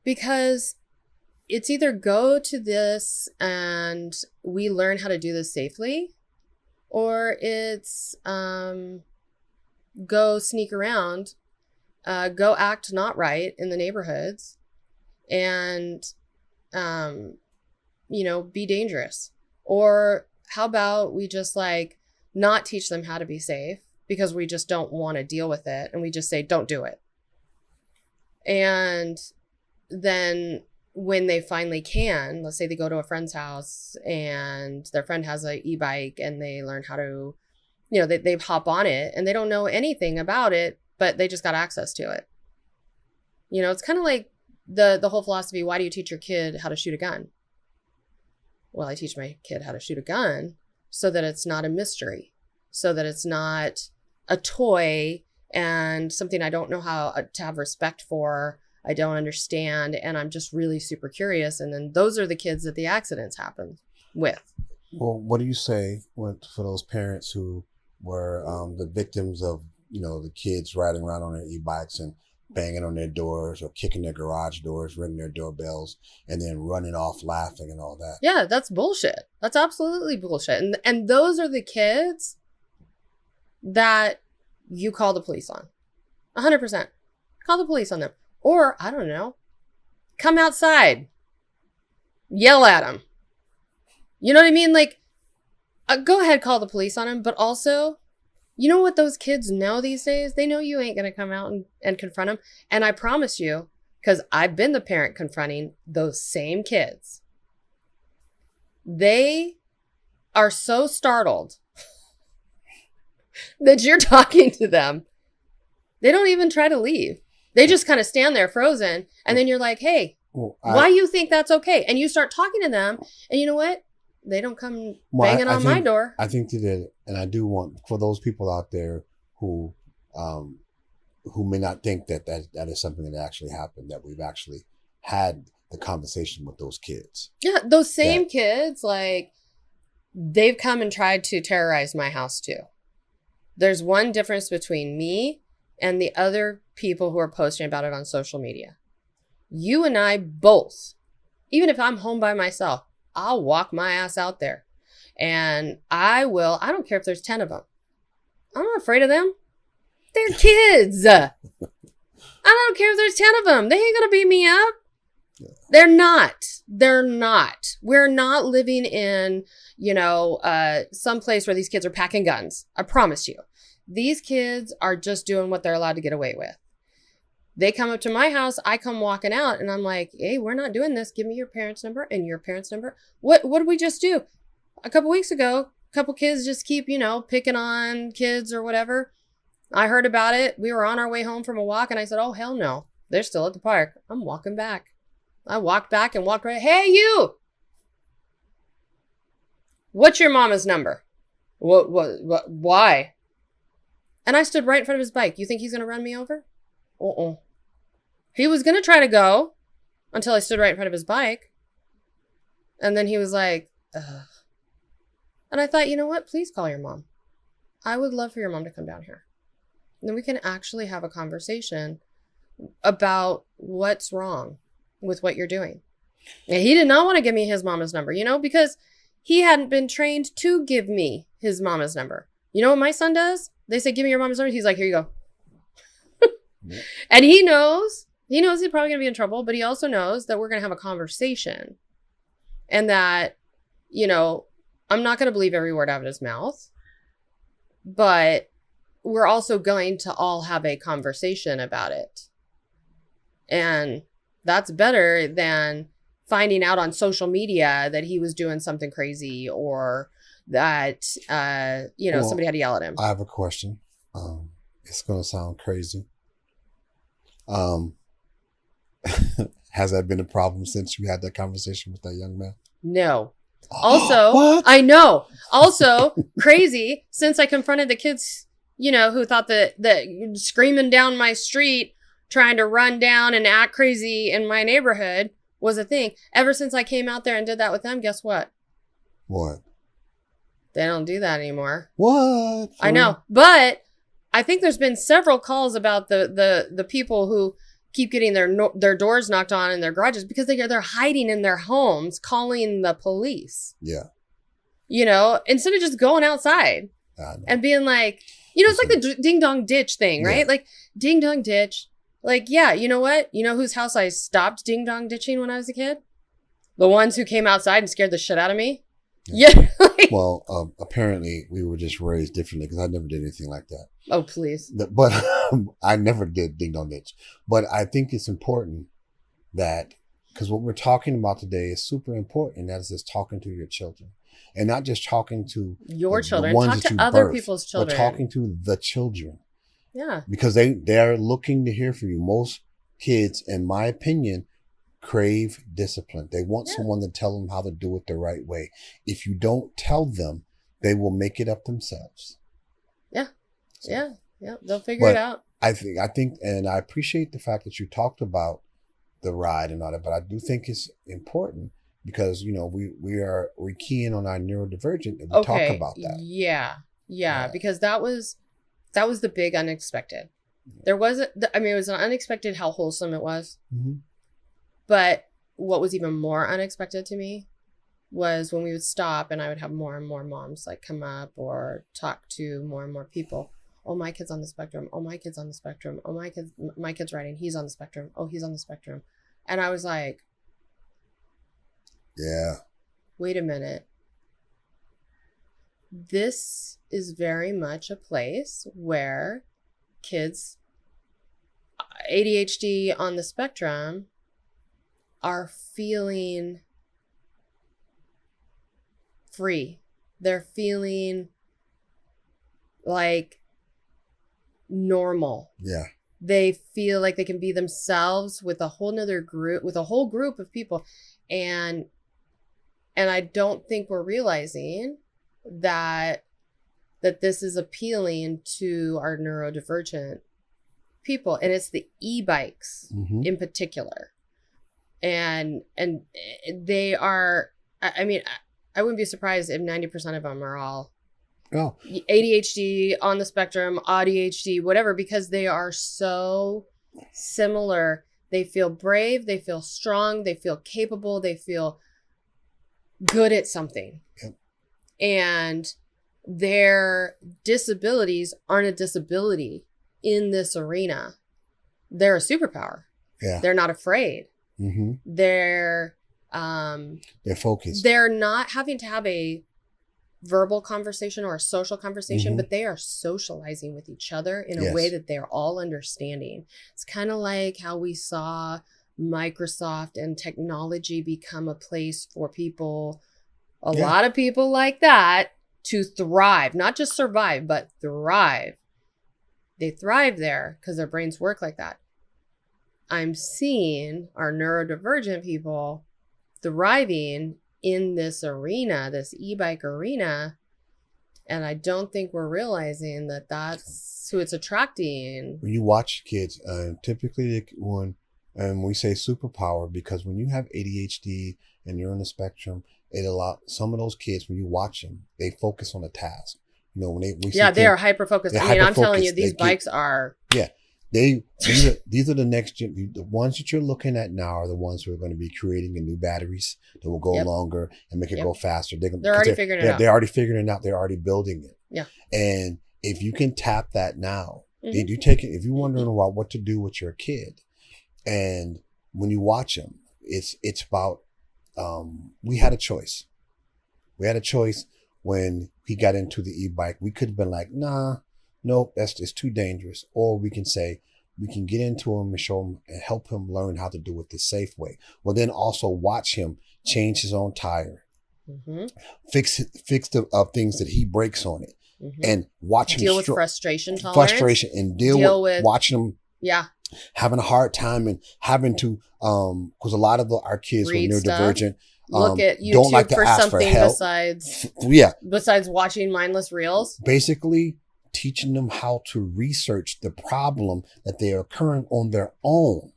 Because it's either go to this and we learn how to do this safely, or it's go sneak around, go act not right in the neighborhoods and, be dangerous. Or how about we just like not teach them how to be safe because we just don't want to deal with it. And we just say, don't do it. And then when they finally can, let's say they go to a friend's house and their friend has an e-bike and they learn how to, they hop on it and they don't know anything about it, but they just got access to it. It's kind of like the whole philosophy, why do you teach your kid how to shoot a gun? Well, I teach my kid how to shoot a gun so that it's not a mystery, so that it's not a toy and something I don't know how to have respect for. I don't understand. And I'm just really super curious. And then those are the kids that the accidents happen with. Well, what do you say for those parents who were the victims of, the kids riding around on their e-bikes and banging on their doors or kicking their garage doors, ringing their doorbells, and then running off laughing and all that? Yeah, that's bullshit. That's absolutely bullshit. And those are the kids that you call the police on. 100%. Call the police on them. Or, I don't know, come outside, yell at them. You know what I mean? Like, go ahead, call the police on them. But also, you know what those kids know these days? They know you ain't going to come out and confront them. And I promise you, because I've been the parent confronting those same kids, they are so startled that you're talking to them, they don't even try to leave. They just kind of stand there frozen. And then you're like, hey, why you think that's okay? And you start talking to them. And you know what? They don't come banging on my door. I think that, and I do want, for those people out there who may not think that is something that actually happened, that we've actually had the conversation with those kids. Yeah, those same kids, like, they've come and tried to terrorize my house too. There's one difference between me and the other people who are posting about it on social media. You and I both, even if I'm home by myself, I'll walk my ass out there. And I don't care if there's 10 of them. I'm not afraid of them. They're kids. I don't care if there's 10 of them. They ain't going to beat me up. Yeah. They're not. We're not living in, some place where these kids are packing guns. I promise you. These kids are just doing what they're allowed to get away with. They come up to my house, I come walking out, and I'm like, hey, we're not doing this. Give me your parents' number and your parents' number. What did we just do? A couple weeks ago, a couple kids just keep, picking on kids or whatever. I heard about it. We were on our way home from a walk, and I said, oh, hell no. They're still at the park. I'm walking back. I walked back and walked right. Hey, you! What's your mama's number? What, why? And I stood right in front of his bike. You think he's going to run me over? He was going to try to go until I stood right in front of his bike. And then he was like, ugh. And I thought, you know what? Please call your mom. I would love for your mom to come down here. And then we can actually have a conversation about what's wrong with what you're doing. And he did not want to give me his mama's number, because he hadn't been trained to give me his mama's number. You know what my son does? They say, give me your mama's number. He's like, here you go. Yeah. And he knows he's probably going to be in trouble, but he also knows that we're going to have a conversation and that, I'm not going to believe every word out of his mouth, but we're also going to all have a conversation about it. And that's better than finding out on social media that he was doing something crazy or that, somebody had to yell at him. I have a question. It's going to sound crazy. Has that been a problem since you had that conversation with that young man? No. Also, I know. Also, crazy, since I confronted the kids, who thought that screaming down my street, trying to run down and act crazy in my neighborhood was a thing. Ever since I came out there and did that with them, guess what? What? They don't do that anymore. What? I know. But I think there's been several calls about the people who keep getting their doors knocked on in their garages because they're hiding in their homes, calling the police. Yeah. Instead of just going outside and being like, it's like the ding dong ditch thing, right? Yeah. Like ding dong ditch. Like, yeah, you know what? You know whose house I stopped ding dong ditching when I was a kid? The ones who came outside and scared the shit out of me. Yeah. Well, apparently we were just raised differently because I never did anything like that. Oh, please. But I never did ding dong ditch. But I think it's important that, because what we're talking about today is super important, and that is just talking to your children. And not just talking to your children, talk to other people's children. But talking to the children. Yeah. Because they're looking to hear from you. Most kids, in my opinion, crave discipline. They want someone to tell them how to do it the right way. If you don't tell them, they will make it up themselves. Yeah. So, yeah. They'll figure it out. I think, and I appreciate the fact that you talked about the ride and all that, but I do think it's important because, we're keying on our neurodivergent and we talk about that. Yeah. Because that was the big unexpected. There wasn't, it was unexpected how wholesome it was. Mm-hmm. But what was even more unexpected to me was when we would stop and I would have more and more moms like come up or talk to more and more people. Oh, my kid's on the spectrum. Oh, my kid's on the spectrum. Oh, my kid's writing. He's on the spectrum. Oh, he's on the spectrum. And I was like, yeah, wait a minute. This is very much a place where kids, ADHD on the spectrum, are feeling free. They're feeling like normal. Yeah. They feel like they can be themselves with a whole nother group, with a whole group of people. And I don't think we're realizing that this is appealing to our neurodivergent people. And it's the e-bikes in particular. And they are, I mean, I wouldn't be surprised if 90% of them are all ADHD, on the spectrum, ADHD, whatever, because they are so similar. They feel brave, they feel strong, they feel capable, they feel good at something. Yep. And their disabilities aren't a disability in this arena. They're a superpower. Yeah. They're not afraid. Mm-hmm. They're focused. They're not having to have a verbal conversation or a social conversation, but they are socializing with each other in a way that they're all understanding. It's kind of like how we saw Microsoft and technology become a place for people, a lot of people like that, to thrive, not just survive, but thrive. They thrive there because their brains work like that. I'm seeing our neurodivergent people thriving in this arena, this e-bike arena. And I don't think we're realizing that that's who it's attracting. When you watch kids, typically when we say superpower, because when you have ADHD and you're on the spectrum, some of those kids, when you watch them, they focus on a task. You know, they are hyper focused. I mean, I'm telling you, these bikes are. Yeah. These are the next gen. The ones that you're looking at now are the ones who are going to be creating the new batteries that will go longer and make it go faster. They're already figuring it out. They're already figuring it out. They're already building it. Yeah. And if you can tap that now, if you're wondering about what to do with your kid, and when you watch them, it's about we had a choice. We had a choice when he got into the e-bike. We could have been like, nah. Nope, it's too dangerous. Or we can say, we can get into him and show him and help him learn how to do it the safe way. Well, then also watch him change his own tire, fix the things that he breaks on it, and watch him deal with frustration tolerance. And deal with watching him. Yeah. Having a hard time and having to, because a lot of our kids who are neurodivergent, look at YouTube don't like to for ask something for help. besides watching mindless reels. Basically, teaching them how to research the problem that they are occurring on their own.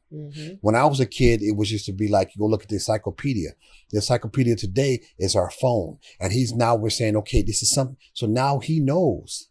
When I was a kid, it was just to be like, you go look at the encyclopedia. The encyclopedia today is our phone. And we're saying, okay, this is something. So now he knows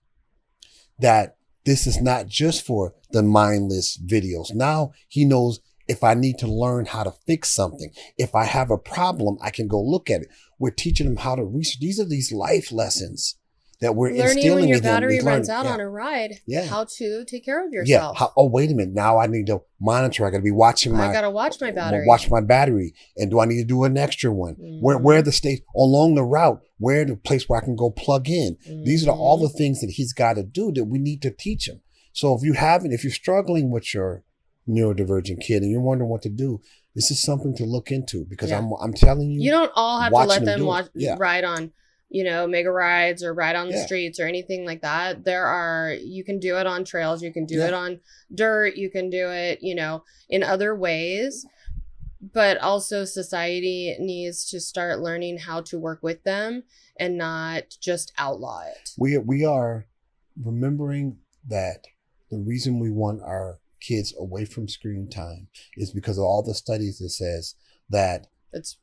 that this is not just for the mindless videos. Now he knows if I need to learn how to fix something, if I have a problem, I can go look at it. We're teaching them how to research. These are these life lessons that we're instilling in them. Learning when your battery runs out on a ride, how to take care of yourself. Yeah. Wait a minute. Now I need to monitor. I got to be watching I got to watch my battery. Watch my battery. And do I need to do an extra one? Where are the states along the route? Where the place where I can go plug in? These are all the things that he's got to do that we need to teach him. So if you're struggling with your neurodivergent kid and you're wondering what to do, this is something to look into, because I'm telling you, you don't all have to let them ride on, mega rides or ride on the streets or anything like that. You can do it on trails, you can do it on dirt, you can do it, in other ways. But also society needs to start learning how to work with them and not just outlaw it. We are remembering that the reason we want our kids away from screen time is because of all the studies that says that it's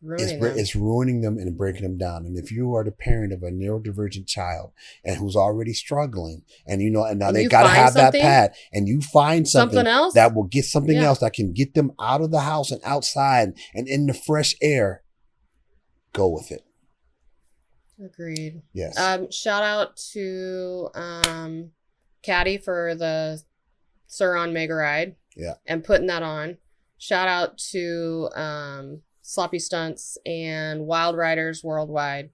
ruining them and breaking them down. And if you are the parent of a neurodivergent child and who's already struggling, and now they got to have that pad, and you find something else that will get something else that can get them out of the house and outside and in the fresh air, go with it. Agreed. Yes. Shout out to Caddy for the Sir on Mega Ride. Yeah. And putting that on. Shout out to Sloppy Stunts and Wild Riders Worldwide.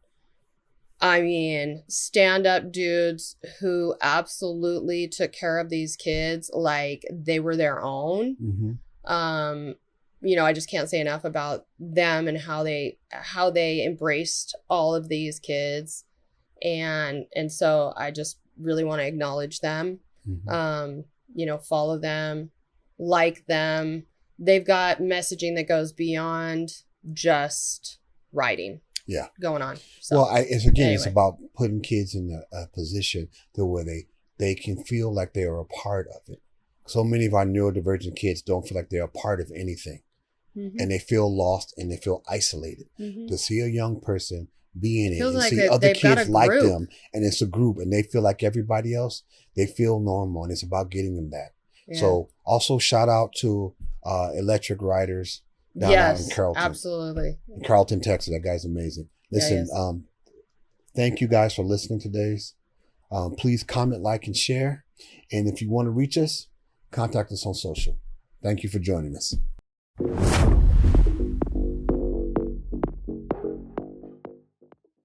I mean, stand-up dudes who absolutely took care of these kids like they were their own. I just can't say enough about them and how they embraced all of these kids. And so I just really want to acknowledge them. Mm-hmm. You know, follow them, like them. They've got messaging that goes beyond just writing. Yeah. Going on. So, well, it's about putting kids in a position to where they can feel like they are a part of it. So many of our neurodivergent kids don't feel like they're a part of anything. Mm-hmm. And they feel lost and they feel isolated. Mm-hmm. To see a young person be in it and see other kids like them, and it's a group and they feel like everybody else, they feel normal, and it's about getting them that. Yeah. So also shout out to Electric Riders down out in Carrollton. Absolutely. In Carrollton, Texas. That guy's amazing. Listen, thank you guys for listening to today's. Please comment, like, and share. And if you want to reach us, contact us on social. Thank you for joining us.